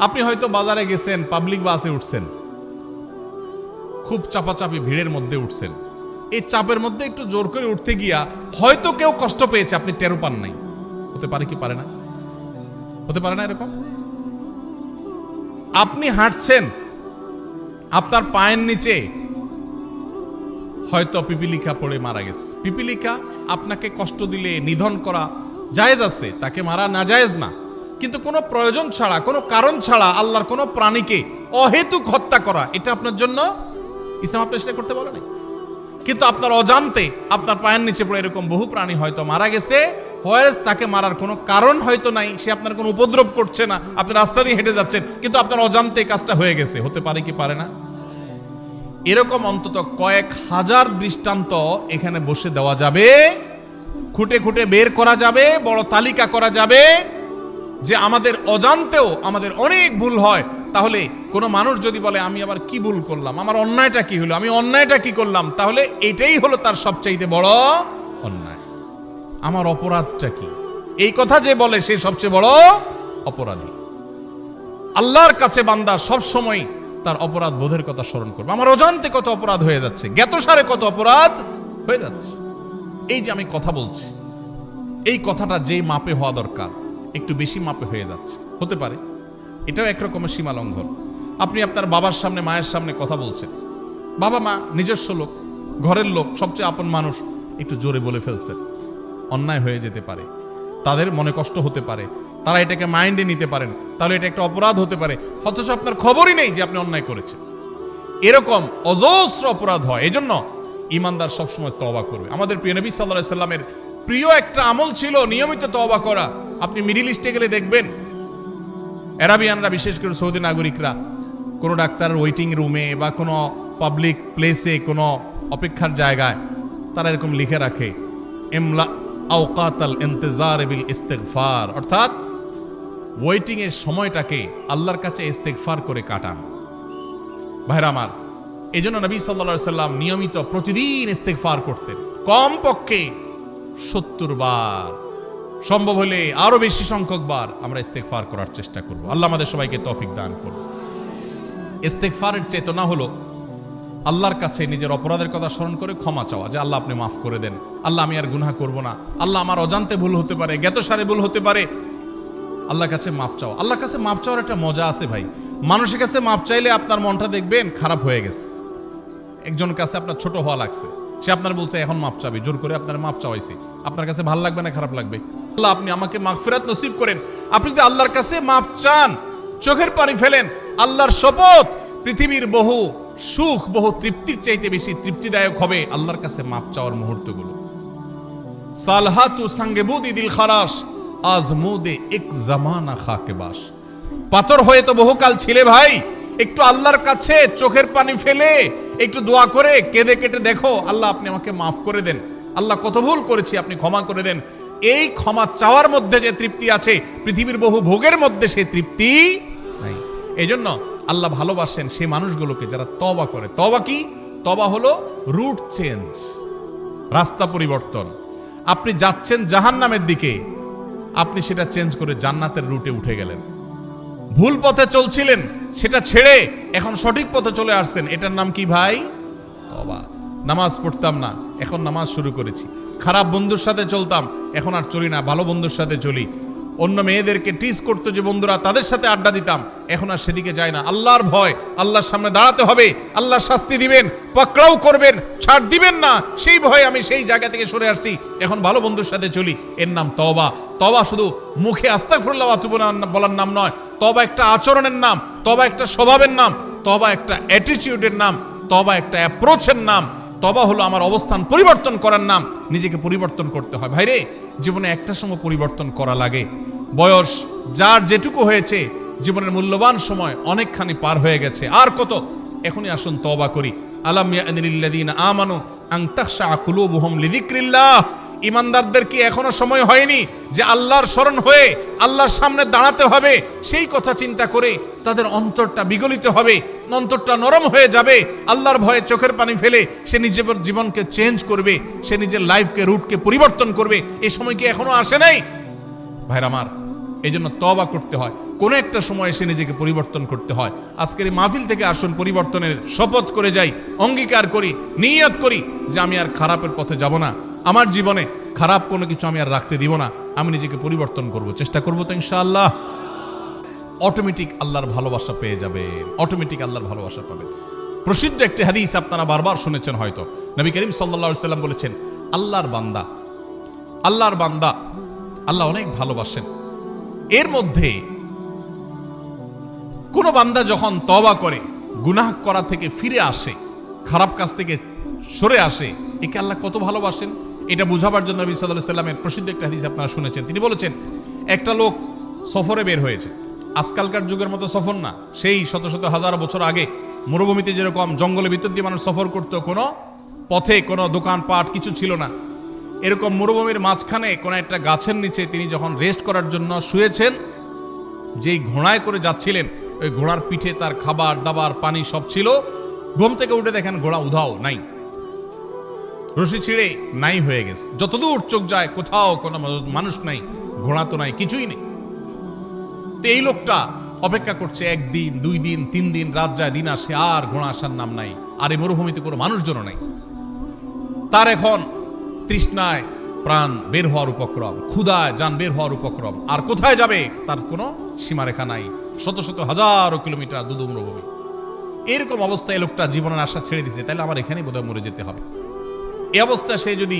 Speaker 1: আপনি হয়তো বাজারে গেছেন, পাবলিক বাসে উঠছেন, খুব চাপাচাপি ভিড়ের মধ্যে উঠছেন, এই চাপের মধ্যে একটু জোর করে উঠতে গিয়া হয়তো কেউ কষ্ট পেয়েছে, আপনি টেরও পান নাই। হতে পারে কি পারে না? হতে পারে না এরকম? আপনি হাঁটছেন, আপনার পায়ের নিচে হয়তো পিপিলিকা পড়ে মারা গেছে। পিপিলিকা আপনাকে কষ্ট দিলে নিধন করা জায়েজ আছে, তাকে মারা না জায়েজ না, কিন্তু কোনো প্রয়োজন ছাড়া, কোনো কারণ ছাড়া আল্লাহর কোনো প্রাণীকে অহেতুক হত্যা করা, এটা আপনার জন্য ইসলাম আপনি সেটা করতে বলে নাই। কিন্তু আপনার অজান্তে আপনার পায়ের নিচে পড়ে এরকম বহু প্রাণী হয়তো মারা গেছে, হোয়ারেস তাকে মারার কোনো কারণ হয়তো নাই, সে আপনার কোনো উপদ্রব করছে না, আপনি রাস্তা দিয়ে হেঁটে যাচ্ছেন, কিন্তু আপনার অজান্তে কাজটা হয়ে গেছে। হতে পারে কি পারে না? এরকম অন্তত কয়েক হাজার দৃষ্টান্ত এখানে বসে দেওয়া যাবে, খুঁটে খুঁটে বের করা যাবে, বড় তালিকা করা যাবে, যে আমাদের অজান্তেও আমাদের অনেক ভুল হয়। তাহলে কোনো মানুষ যদি বলে আমি আবার কি ভুল করলাম, আমার অন্যায়টা কি হলো, আমি অন্যায়টা কি করলাম, তাহলে এটাই হলো তার সবচাইতে বড় অন্যায়। আমার অপরাধটা কি, এই কথা যে বলে সে সবচেয়ে বড় অপরাধী। আল্লাহর কাছে বান্দা সব সময় তার অপরাধ বোধের কথা স্মরণ করবে। আমার অজান্তে কত অপরাধ হয়ে যাচ্ছে, জ্ঞাতসারে কত অপরাধ হয়ে যাচ্ছে। এই যে আমি কথা বলছি, এই কথাটা যে মাপে হওয়া দরকার একটু বেশি মাপে হয়ে যাচ্ছে। হতে পারে এটাও একরকমের সীমা লঙ্ঘন। আপনি আপনার বাবার সামনে, মায়ের সামনে কথা বলছেন, বাবা মা নিজস্ব লোক, ঘরের লোক, সবচেয়ে আপন মানুষ, একটু জোরে বলে ফেলছেন, অন্যায় হয়ে যেতে পারে, তাদের মনে কষ্ট হতে পারে, তারা এটাকে মাইন্ডে নিতে পারেন, তাহলে এটা একটা অপরাধ হতে পারে, অথচ আপনার খবরই নেই যে আপনি অন্যায় করেছেন। এরকম অজস্র অপরাধ হয়। এজন্য ইমানদার সবসময় তওবা করবে। আমাদের প্রিয় নবী সাল্লাল্লাহু আলাইহি সাল্লামের প্রিয় একটা আমল ছিল নিয়মিত তওবা করা। আপনি মিডল ইস্টে গেলে দেখবেন আরাবিয়ানরা, বিশেষ করে সৌদি নাগরিকরা, কোনো ডাক্তারের ওয়েটিং রুমে বা কোনো পাবলিক প্লেসে, কোনো অপেক্ষার জায়গায় তারা এরকম লিখে রাখে ইমলা আওকাতাল ইন্তিজার বিল ইস্তিগফার, অর্থাৎ ওয়েটিং এর সময়টাকে আল্লাহর কাছে ইস্তিগফার করে কাটান। ভাইরা আমার, এজন্য নবী সাল্লাল্লাহু আলাইহি সাল্লাম নিয়মিত প্রতিদিন ইস্তিগফার করতেন, কমপক্ষে 70 বার, সম্ভব হলে আরো বেশি সংখ্যক বার আমরা ইস্তিগফার করার চেষ্টা করব। আল্লাহ আমাদের সবাইকে তৌফিক দান করুন। ইস্তিগফারের চেতনা হলো আল্লাহর কাছে নিজের অপরাধের কথা স্মরণ করে ক্ষমা চাওয়া, যে আল্লাহ আপনি মাফ করে দেন, আল্লাহ আমি আর গুনাহ করব না, আল্লাহ আমার অজান্তে ভুল হতে পারে, জ্ঞাতসারে ভুল হতে পারে, আল্লাহর কাছে মাফ চাওয়া। আল্লাহর কাছে মাফ চাওয়ার একটা মজা আছে ভাই। মানুষের কাছে মাফ চাইলে আপনার মনটা দেখবেন খারাপ হয়ে গেছে। একজন কাছে আপনার ছোট হওয়া লাগছে, সে আপনার বলছে এখন মাফ চাবে, জোর করে আপনার মাফ চাওয়াইছে, আপনার কাছে ভালো লাগবে না খারাপ লাগবে? আল্লাহ আপনি আমাকে মাগফিরাত নসিব করেন। আপনি যদি আল্লাহর কাছে মাফ চান, চোখের পানি ফেলেন, আল্লাহর শপথ, পৃথিবীর বহু সুখ, বহু তৃপ্তির চাইতে বেশি তৃপ্তিদায়ক হবে আল্লাহর কাছে মাফ চাওয়ার মুহূর্তগুলো। সালহাতু সাঙ্গেবুদি দিল খারাস আজমুদে এক জামানা খাকেবাস। পাথর হয়ে তো বহুকাল ছিলে ভাই, একটু আল্লাহর কাছে চোখের পানি ফেলে একটু দোয়া করে কেঁদে কেটে দেখো, আল্লাহ আপনি আমাকে মাফ করে দেন, আল্লাহ কত ভুল করেছি আপনি ক্ষমা করে দেন। এই ক্ষমা চাওয়ার মধ্যে যে তৃপ্তি আছে, পৃথিবীর বহু ভোগের মধ্যে সেই তৃপ্তি নাই। এজন্য আল্লাহ ভালোবাসেন সেই মানুষগুলোকে যারা তওবা করে। তওবা কি? তওবা হলো রুট চেঞ্জ, রাস্তা পরিবর্তন। আপনি যাচ্ছেন জাহান্নামের দিকে, আপনি সেটা চেঞ্জ করে জান্নাতের রুটে উঠে গেলেন। ভুল পথে চলছিলেন, সেটা ছেড়ে এখন সঠিক পথে চলে আসছেন, এটার নাম কি ভাই? তওবা। নামাজ পড়তাম না, এখন নামাজ শুরু করেছি। খারাপ বন্ধুর সাথে চলতাম, এখন আর চলি না, ভালো বন্ধুর সাথে চলি। অন্য মেয়েদেরকে টিজ করতো যে বন্ধুরা, তাদের সাথে আড্ডা দিতাম, এখন আর সেদিকে যায় না। আল্লাহর ভয়, আল্লাহর সামনে দাঁড়াতে হবে, আল্লাহ শাস্তি দিবেন, পাকড়াও করবেন, ছাড় দিবেন না, সেই ভয়ে আমি সেই জায়গা থেকে সরে আসছি, এখন ভালো বন্ধুর সাথে চলি। এর নাম তওবা। তওবা শুধু মুখে আস্তাগফিরুল্লাহ ওয়া আতুবু বলার নাম নয়, তওবা একটা আচরণের নাম, তওবা একটা স্বভাবের নাম, তওবা একটা অ্যাটিটিউডের নাম, তওবা একটা অ্যাপ্রোচের নাম। তওবা হলো আমার অবস্থান পরিবর্তন করার নাম, নিজেকে পরিবর্তন করতে হয়। ভাইরে, জীবনে একটা সময় পরিবর্তন করা লাগে। বয়স যার যেটুকু হয়েছে, জীবনের মূল্যবান সময় অনেকখানি পার হয়ে গেছে, আর কত? এখনই আসুন তওবা করি। আলাম ইয়ানিল্লাযীনা আমানু আন তাখশা কুলুবুহুম লিযিকরিল্লাহ। ইমানদারদের কি এখনো সময় হয়নি যে আল্লাহর স্মরণ হয়ে আল্লাহর সামনে দাঁড়াতে হবে? সেই কথা চিন্তা করে তাদের অন্তরটা বিগলিত হবে, অন্তরটা নরম হয়ে যাবে, আল্লাহর ভয়ে চোখের পানি ফেলে সে নিজের জীবনকে চেঞ্জ করবে, সে নিজের লাইফকে, রুটকে পরিবর্তন করবে। এই সময় কি এখনো আসে নাই? ভাইরা আমার, এই জন্য তওবা করতে হয়। কোন একটা সময় এসে নিজেকে পরিবর্তন করতে হয়। আজকের এই মাহফিল থেকে আসুন পরিবর্তনের শপথ করে যাই, অঙ্গীকার করি, নিয়ত করি যে আমি আর খারাপের পথে যাব না, আমার জীবনে খারাপ কোনো কিছু আমি আর রাখতে দিব না, আমি নিজেকে পরিবর্তন করব, চেষ্টা করব তো ইনশাআল্লাহ। অটোমেটিক আল্লাহর ভালোবাসা পেয়ে যাবেন, অটোমেটিক আল্লাহর ভালোবাসা পাবেন। প্রসিদ্ধ একটি হাদিস আপনারা বারবার শুনেছেন হয়তো, নবী করিম সাল্লাল্লাহু আলাইহি সাল্লাম বলেছেন, আল্লাহর বান্দা আল্লাহ অনেক ভালোবাসেন। এর মধ্যে কোন বান্দা যখন তওবা করে, গুনাহ করা থেকে ফিরে আসে, খারাপ কাজ থেকে সরে আসে, একে আল্লাহ কত ভালোবাসেন এটা বোঝাবার জন্য নবী সাল্লাল্লাহু আলাইহি সাল্লামের প্রসিদ্ধ একটা হাদিস আপনারা শুনেছেন। তিনি বলেছেন, একটা লোক সফরে বের হয়েছে, আজকালকার যুগের মতো সফর না, সেই শত শত হাজার বছর আগে মরুভূমিতে যেরকম জঙ্গলের ভিতর দিয়ে মানুষ সফর করতো, কোনো পথে কোনো দোকানপাট কিছু ছিল না, এরকম মরুভূমির মাঝখানে কোনো একটা গাছের নিচে তিনি যখন রেস্ট করার জন্য শুয়েছেন, যেই ঘোড়ায় করে যাচ্ছিলেন, ওই ঘোড়ার পিঠে তার খাবার দাবার পানি সব ছিল। ঘুম থেকে উঠে দেখেন ঘোড়া উধাও, নাই, রশি ছিঁড়ে নাই হয়ে গেছে। যতদূর চোখ যায় কোথাও কোনো মানুষ নাই, ঘোড়া তো নাই, কিছুই নেই। তো এই লোকটা অপেক্ষা করছে, একদিন, 2 দিন, 3 দিন, রাত যায়, দিন আসে, আর ঘোড়া আসার নাম নাই, আর এই মরুভূমিতে কোনো মানুষজন নাই। তার এখন তৃষ্ণায় প্রাণ বের হওয়ার উপক্রম, ক্ষুধায় জান বের হওয়ার উপক্রম, আর কোথায় যাবে তার কোনো সীমারেখা নাই, শত শত হাজারো কিলোমিটার দুদু মরুভূমি। এরকম অবস্থায় লোকটা জীবনের আশা ছেড়ে দিছে, তাহলে আমার এখানেই বোধহয় মরে যেতে হবে। এই অবস্থায় সে যদি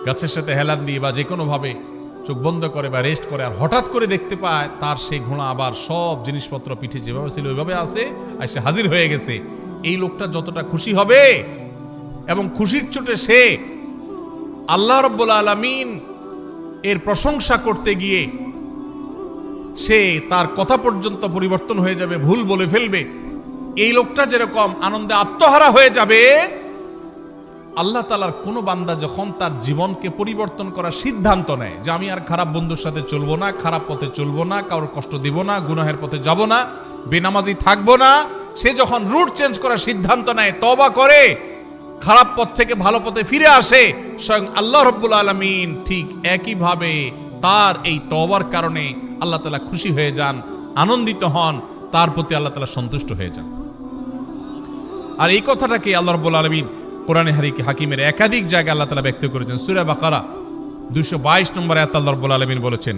Speaker 1: গাছের সাথে হেলান দিয়ে বা যে কোনো ভাবে চোখ বন্ধ করে বা রেস্ট করে, আর হঠাৎ করে দেখতে পায় তার সেই ঘোড়া আবার সব জিনিসপত্র পিঠে যেভাবে ছিল ওইভাবে আছে, আর সে হাজির হয়ে গেছে, এই লোকটা যতটা খুশি হবে, এবং খুশির চোটে সে আল্লাহ রাব্বুল আলামিন এর প্রশংসা করতে গিয়ে সে তার কথা পর্যন্ত পরিবর্তন হয়ে যাবে, ভুল বলে ফেলবে। এই লোকটা যেরকম আনন্দে আত্মহারা হয়ে যাবে, আল্লাহ তাআলার কোন বান্দা যখন তার জীবনকে পরিবর্তন করার সিদ্ধান্ত নেয় যে আমি আর খারাপ বন্ধুর সাথে চলবো না, খারাপ পথে চলবো না, কারোর কষ্ট দিব না, গুনাহের পথে যাব না, বেনামাজি থাকবো না, সে যখন রুট চেঞ্জ করার সিদ্ধান্ত নেয়, তওবা করে, খারাপ পথ থেকে ভালো পথে ফিরে আসে, স্বয়ং আল্লাহ রাব্বুল আলামিন ঠিক একইভাবে তার এই তওবার কারণে আল্লাহ তাআলা খুশি হয়ে যান, আনন্দিত হন, তার প্রতি আল্লাহ তাআলা সন্তুষ্ট হয়ে যান। আর এই কথাটাকে আল্লাহ রাব্বুল আলামিন কোরআনে হাকিমের একাধিক জায়গায় আল্লাহ তাআলা ব্যক্ত করেছেন। সূরা বাকারা 222 নম্বর আয়াতে আল্লাহ রাব্বুল আলামিন বলেছেন,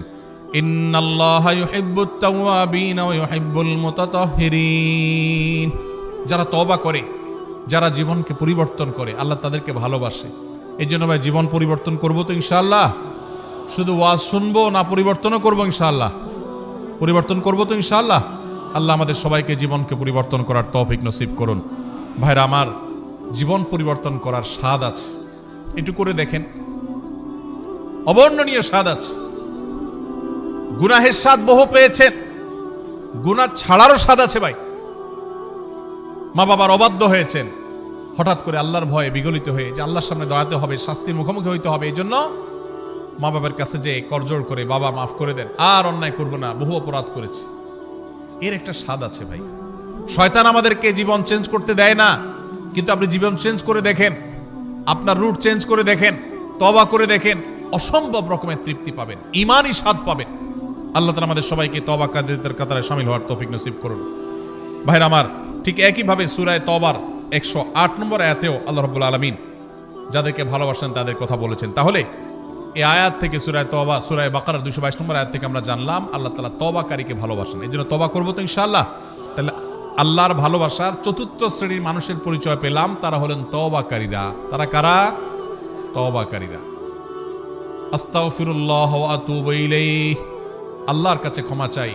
Speaker 1: ইন্নাল্লাহা ইউহিব্বুত তাওয়াবিনা ওয়া ইউহিব্বুল মুতাতাহহিরিন। যারা তওবা করে, যারা জীবনকে পরিবর্তন করে, আল্লাহ তাদেরকে ভালোবাসে। এই জন্য ভাই জীবন পরিবর্তন করব তো ইনশাআল্লাহ, শুধু ওয়াজ শুনবো না, পরিবর্তনও করব ইনশাআল্লাহ, পরিবর্তন করব তো ইনশাআল্লাহ। আল্লাহ আমাদের সবাইকে জীবনকে পরিবর্তন করার তৌফিক নসিব করুন। ভাইরা আমার, জীবন পরিবর্তন করার স্বাদ আছে, একটু করে দেখেন, অবর্ণনীয় স্বাদ আছে। গুনাহের স্বাদ বহু পেয়েছেন, গুনাহ ছাড়ারও স্বাদ আছে ভাই। মা বাবার অবাধ্য হয়েছেন, হঠাৎ করে আল্লাহর ভয়ে বিগলিত হয়ে যে আল্লাহর সামনে দাঁড়াতে হবে, শাস্তির মুখোমুখি হইতে হবে, এই জন্য মা বাবার কাছে যে করজোড় করে, বাবা মাফ করে দেন, আর অন্যায় করবো না, বহু অপরাধ করেছি, এর একটা স্বাদ আছে ভাই। শয়তান আমাদেরকে জীবন চেঞ্জ করতে দেয় না, কিন্তু আপনি জীবন চেঞ্জ করে দেখেন, আপনার রুট চেঞ্জ করে দেখেন, তওবা করে দেখেন, অসম্ভব রকমের তৃপ্তি পাবেন, ঈমানি স্বাদ পাবেন। আল্লাহ তাআলা আমাদের সবাইকে তওবাকারীদের কাতারে শামিল হওয়ার তৌফিক নসিব করুন। ভাইরা আমার, ঠিক একইভাবে সূরা তওবার 108 নম্বর আয়াতেও আল্লাহ রাব্বুল আলামিন যাদেরকে ভালোবাসেন তাদের কথা বলেছেন। তাহলে এই আয়াত থেকে সূরা তওবা, সূরা বাকারার 222 নম্বর আয়াত থেকে আমরা জানলাম আল্লাহ তাআলা তওবাকারীকে ভালোবাসেন। এই জন্য তওবা করবো তো ইনশাআল্লাহ। তাহলে আল্লাহর ভালোবাসার চতুর্থ শ্রেণীর মানুষের পরিচয় পেলাম, তারা হলেন তওবাকারীরা। তারা কারা? তওবাকারীরা। আস্তাগফিরুল্লাহ ওয়া আতুবু ইলাইহি, আল্লাহর কাছে ক্ষমা চাই,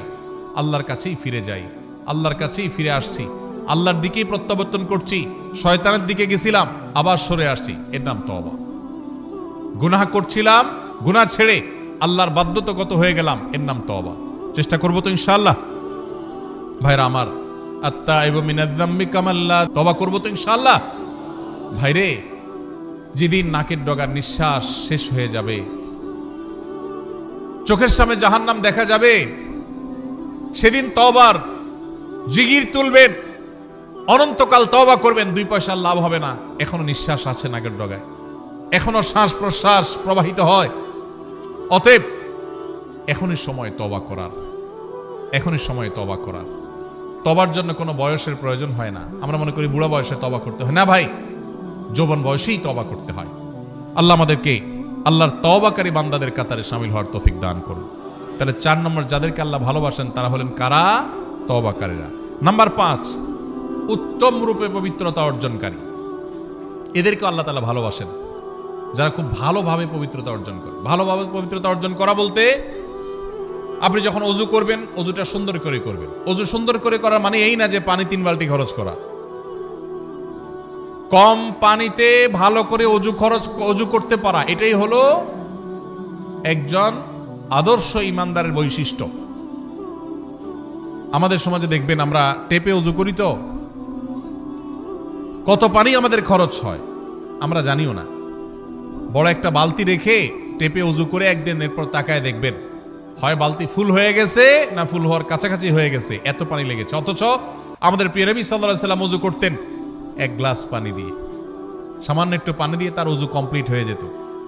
Speaker 1: আল্লাহর কাছেই ফিরে যাই, আল্লাহর কাছেই ফিরে আসছি, আল্লাহর দিকেই প্রত্যাবর্তন করছি, শয়তানের দিকে গেছিলাম আবার সরে আসছি, এর নাম তওবা। গুনাহ করছিলাম, গুনাহ ছেড়ে আল্লাহর বাধ্যতাগত হয়ে গেলাম, এর নাম তওবা। চেষ্টা করবো তো ইনশাআল্লাহ। ভাইরা আমার, আত্তাইবু মিনাজ যামবি কামাল্লা, তওবা করবো তো ইনশাআল্লাহ। ভাইরে, যেদিন নাকের ডগার নিঃশ্বাস শেষ হয়ে যাবে, চোখের সামনে জাহান্নাম দেখা যাবে, সেদিন তওবার জিগির তুলবেন, অনন্তকাল তওবা করবেন, 2 পয়সার লাভ হবে না। এখনো নিঃশ্বাস আছে নাকের ডগায়, এখনো শ্বাস প্রশ্বাস প্রবাহিত হয়। অতএব এখনই সময় তওবা করার। এখনই সময় তওবা করার। তওবার জন্য কোনো বয়সের প্রয়োজন হয় না। আমরা মনে করি বুড়া বয়সে তওবা করতে হয় না, ভাই, যৌবন বয়সেই তওবা করতে হয়। আল্লাহ আমাদেরকে আল্লাহর তওবাকারী বান্দাদের কাতারে শামিল হওয়ার তৌফিক দান করুন। তাহলে 4 নম্বর, যাদেরকে আল্লাহ ভালোবাসেন তারা হলেন কারা? তওবাকারীরা। নাম্বার 5, উত্তম রূপে পবিত্রতা অর্জনকারী। এদেরকে আল্লাহ তাআলা ভালোবাসেন, যারা খুব ভালোভাবে পবিত্রতা অর্জন করে। ভালোভাবে পবিত্রতা অর্জন করা বলতে, আপনি যখন অজু করবেন, অজুটা সুন্দর করে করবেন। অজু সুন্দর করে করার মানে এই না যে পানি 3 বালতি খরচ করা। কম পানিতে ভালো করে অজু করতে পারা, এটাই হলো একজন আদর্শ ইমানদারের বৈশিষ্ট্য। আমাদের সমাজে দেখবেন আমরা টেপে অজু করি, তো কত পানি আমাদের খরচ হয় আমরা জানিও না। বড় একটা বালতি রেখে টেপে অজু করে একদিন এরপর তাকায় দেখবেন হয় বালতি ফুল হয়ে গেছে না ফুল হওয়ার কাছাকাছি হয়ে গেছে, এত পানি লেগেছে। অথচ আমাদের প্রিয় নবী সাল্লাল্লাহু আলাইহি ওয়াসাল্লাম অজু করতেন 1 গ্লাস পানি দিয়ে, সামান্য একটু পানি দিয়ে তার অজু কমপ্লিট হয়ে যেত।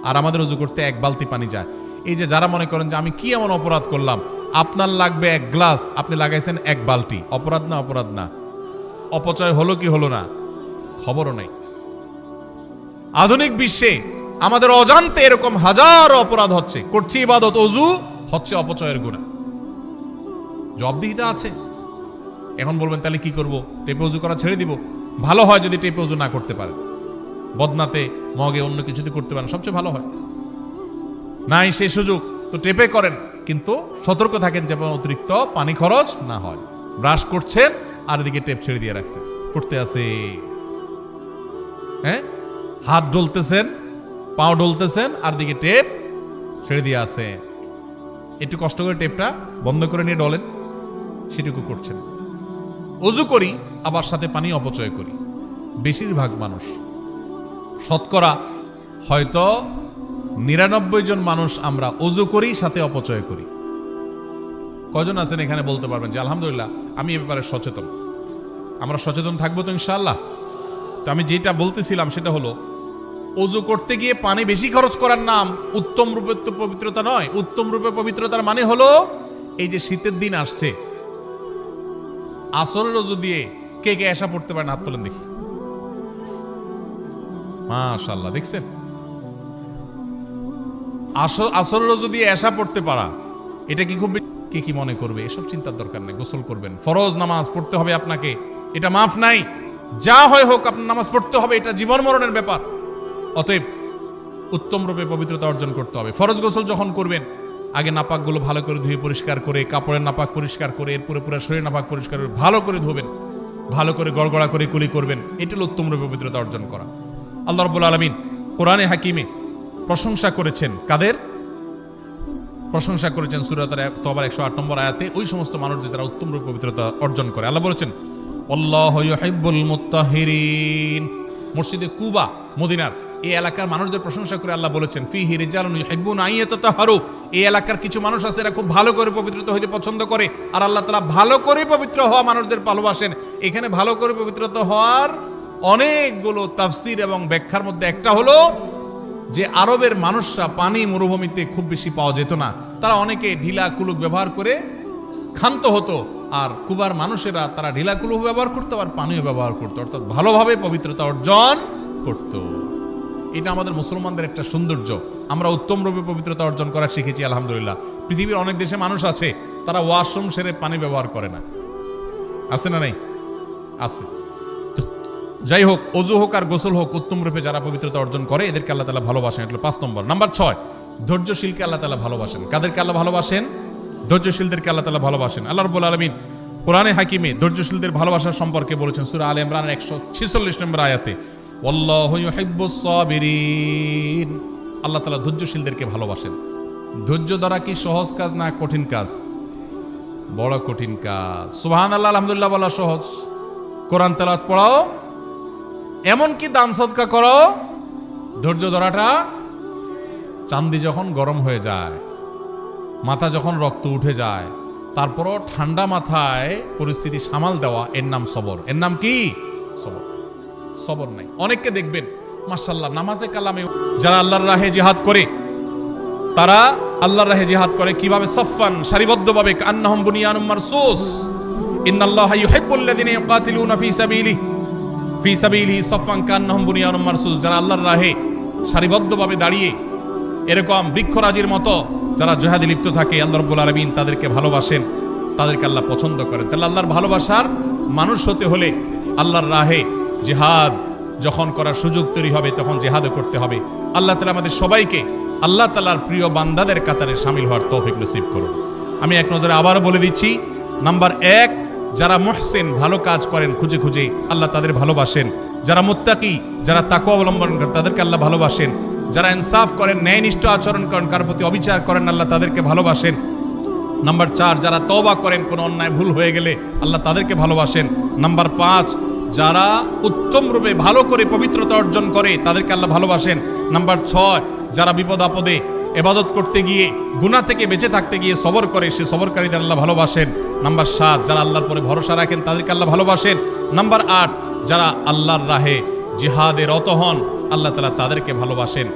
Speaker 1: আর আমাদের অজু করতে 1 বালতি পানি যায়। এই যে যারা মনে করেন যে আমি কি এমন অপরাধ করলাম, আপনার লাগবে 1 গ্লাস, আপনি লাগাইছেন 1 বালতি, অপরাধ না? অপরাধ না? অপচয় হলো কি হলো না? খবরও নাই। আধুনিক বিশ্বে আমাদের অজান্তে এরকম হাজার অপরাধ হচ্ছে, করছি ইবাদত, অজু হচ্ছে অপচয়ের গুনাহ। জবাবদিহিতা আছে। এখন বলবেন তাহলে কি করব? টেপে অজু করা ছেড়ে দিব? ভালো হয় যদি টেপে অজু না করতে পারেন, বদনাতে মগে অন্য কিছুতে করতে পারেন, সবচেয়ে ভালো হয়। নাই সেই সুযোগ তো টেপে করেন, কিন্তু সতর্ক থাকেন যেন অতিরিক্ত পানি খরচ না হয়। ব্রাশ করছেন আর এদিকে টেপ ছেড়ে দিয়ে রাখছেন, করতে আছে, হ্যাঁ, হাত ডলতেছেন, পাও ডলতেছেন, আর দিকে টেপ ছেড়ে দিয়ে আছে। একটু কষ্ট করে টেপটা বন্ধ করে নিয়ে ডলেন, সেটুকু করছেন। অজু করি আবার সাথে পানি অপচয় করি। বেশিরভাগ মানুষ, শতকরা হয়তো 99 জন মানুষ আমরা অজু করি সাথে অপচয় করি। কজন আছেন এখানে বলতে পারবেন যে আলহামদুলিল্লাহ আমি এ ব্যাপারে সচেতন? আমরা সচেতন থাকবো তো ইনশাআল্লাহ। তো আমি যেটা বলতেছিলাম সেটা হলো, অজু করতে গিয়ে পানি বেশি খরচ করার নাম উত্তম রূপে পবিত্রতা নয়। উত্তম রূপে পবিত্রতার মানে হলো, এই যে শীতের দিন আসছে, আসরের অজু দিয়ে কে কে এসা পড়তে পারেন? হাত তোলেন দেখি। মাশাআল্লাহ, দেখছেন? আসরের অজু দিয়ে এসা পড়তে পারা, এটা কি খুব, কে কি মনে করবে এসব চিন্তার দরকার নেই। গোসল করবেন, ফরজ নামাজ পড়তে হবে আপনাকে, এটা মাফ নাই। যা হয় হোক আপনার নামাজ পড়তে হবে, এটা জীবন মরণের ব্যাপার। অতএব উত্তম রূপে পবিত্রতা অর্জন করতে হবে। ফরজ গোসল যখন করবেন, আগে নাপাকগুলো ভালো করে ধুয়ে পরিষ্কার করে, কাপড়ের নাপাক পরিষ্কার করে, এরপরে পুরো শরীর নাপাক পরিষ্কার করে ভালো করে ধোবেন, ভালো করে গড়গড়া করে কুলি করবেন। এটা হলো উত্তম রূপে পবিত্রতা অর্জন করা। আল্লাহ রাব্বুল আলামিন কোরআনে হাকিমে প্রশংসা করেছেন কাদের? প্রশংসা করেছেন সূরা তাওবার 108 নম্বর আয়াতে ওই সমস্ত মানুষদের যারা উত্তম রূপে পবিত্রতা অর্জন করে। আল্লাহ বলেছেন, আল্লাহু ইউহিব্বুল মুত্তাহিরিন। মসজিদে কুবা, মদিনার এই এলাকার মানুষদের প্রশংসা করে আল্লাহ বলেছেন, ফিহি রিজালুন ইউহিব্বুনা আইয়াতাতাহারু। এই এলাকার কিছু মানুষ আছে, এরা খুব ভালো করে পবিত্রতা হইতে পছন্দ করে, আর আল্লাহ তাআলা ভালো করে পবিত্র হওয়া মানুষদের ভালোবাসেন। এখানে ভালো করে পবিত্রতা হওয়ার অনেকগুলো তাফসীর এবং ব্যাখ্যার মধ্যে একটা হলো যে আরবের মানুষরা পানি মরুভূমিতে খুব বেশি পাওয়া যেত না, তারা অনেকে ঢিলা কুলুক ব্যবহার করে ক্ষান্ত হতো, আর কুবার মানুষেরা তারা ঢিলা কুলুক ব্যবহার করতো আর পানিও ব্যবহার করতো, অর্থাৎ ভালোভাবে পবিত্রতা অর্জন করত। এটা আমাদের মুসলমানদের একটা সৌন্দর্য। আমরা উত্তম রূপে পবিত্রতা অর্জন করা শিখেছি আলহামদুলিল্লাহ। পৃথিবীর অনেক দেশে মানুষ আছে তারা ওয়াশরুম সেরে পানি ব্যবহার করে না, আছে না? নাই, আছে। যাই হোক, অজু হোক আর গোসল হোক, উত্তম রূপে যারা পবিত্রতা অর্জন করে এদেরকে আল্লাহ তাআলা ভালোবাসেন। এটা 5 নম্বর। নাম্বার 6, ধৈর্যশীলকে আল্লাহ তাআলা ভালোবাসেন। কাদেরকে আল্লাহ ভালোবাসেন? ধৈর্যশীলদেরকে আল্লাহ তাআলা ভালোবাসেন। আল্লাহ রাব্বুল আলামিন কোরআনে হাকিমে ধৈর্যশীলদের ভালোবাসা সম্পর্কে বলেছেন সূরা আলে ইমরানের 146 নম্বর আয়াতে, ওয়াল্লাহু ইউহিব্বুস সাবিরিন। আল্লাহ তাআলা ধৈর্যশীলদেরকে ভালোবাসেন। ধৈর্য ধরা কি সহজ কাজ না কঠিন কাজ? বড় কঠিন কাজ। সুবহানাল্লাহ, আলহামদুলিল্লাহ বলা সহজ, কোরআন তেলাওয়াত পড়াও, এমনকি দান সদকা করো। ধৈর্য ধরাটা, চান্দি যখন গরম হয়ে যায়, মাথা যখন রক্ত উঠে যায়, তারপরও ঠান্ডা মাথায় পরিস্থিতি সামাল দেওয়া, এর নাম সবর। এর নাম কি? সবর। সবর নাই। অনেককে দেখবেন মাশাআল্লাহ নামাজে কালামে যারা আল্লাহর রাহে জিহাদ করে, তারা আল্লাহর রাহে জিহাদ করে কিভাবে? সফফান, সারিবদ্ধভাবে, কান্নাহুম বুনিয়ানুম মারসুস। ইন্নাল্লাহা ইউহিব্বুল্লাযিনা ইউকাতিলুনা ফি সাবিলিহি সফফান কান্নাহুম বুনিয়ানুম মারসুস। যারা আল্লাহর রাহে সারিবদ্ধভাবে দাঁড়িয়ে এরকম বৃক্ষরাজির মতো যারা জিহাদে লিপ্ত থাকে, আল্লাহ রাব্বুল আলামিন তাদেরকে ভালোবাসেন, তাদেরকে আল্লাহ পছন্দ করেন। তাহলে আল্লাহর ভালোবাসার মানুষ হতে হলে আল্লাহর রাহে জিহাদ যখন করার সুযোগ তৈরি হবে তখন জিহাদও করতে হবে। আল্লাহ তাআলা আমাদের সবাইকে আল্লাহ তাআলার প্রিয় বান্দাদের কাতারে শামিল হওয়ার তৌফিক নসিব করুন। আমি এক নজরে আবারও বলে দিচ্ছি, নাম্বার 1, যারা মুহসিন, ভালো কাজ করেন খুঁজে খুঁজে, আল্লাহ তাদের ভালোবাসেন। যারা মুত্তাকি, যারা তাকওয়া অবলম্বন করেন, তাদেরকে আল্লাহ ভালোবাসেন। যারা ইনসাফ করেন, ন্যায়নিষ্ঠ আচরণ করেন, কারোর প্রতি অবিচার করেন, আল্লাহ তাদেরকে ভালোবাসেন। নাম্বার 4, যারা তওবা করেন, কোনো অন্যায় ভুল হয়ে গেলে আল্লাহ তাদেরকে ভালোবাসেন। নাম্বার 5, যারা উত্তম রূপে ভালো করে পবিত্রতা অর্জন করে, তাদেরকে আল্লাহ ভালোবাসেন। নাম্বার 6, যারা বিপদ আপদে ইবাদত করতে গিয়ে, গুনাহ থেকে বেঁচে থাকতে গিয়ে সবর করে, সে সবরকারীদের আল্লাহ ভালোবাসেন। নাম্বার 7, যারা আল্লাহর পরে ভরসা রাখেন, তাদেরকে আল্লাহ ভালোবাসেন। নাম্বার 8, যারা আল্লাহর রাহে জিহাদে রত হন, আল্লাহ তাআলা তাদেরকে ভালোবাসেন।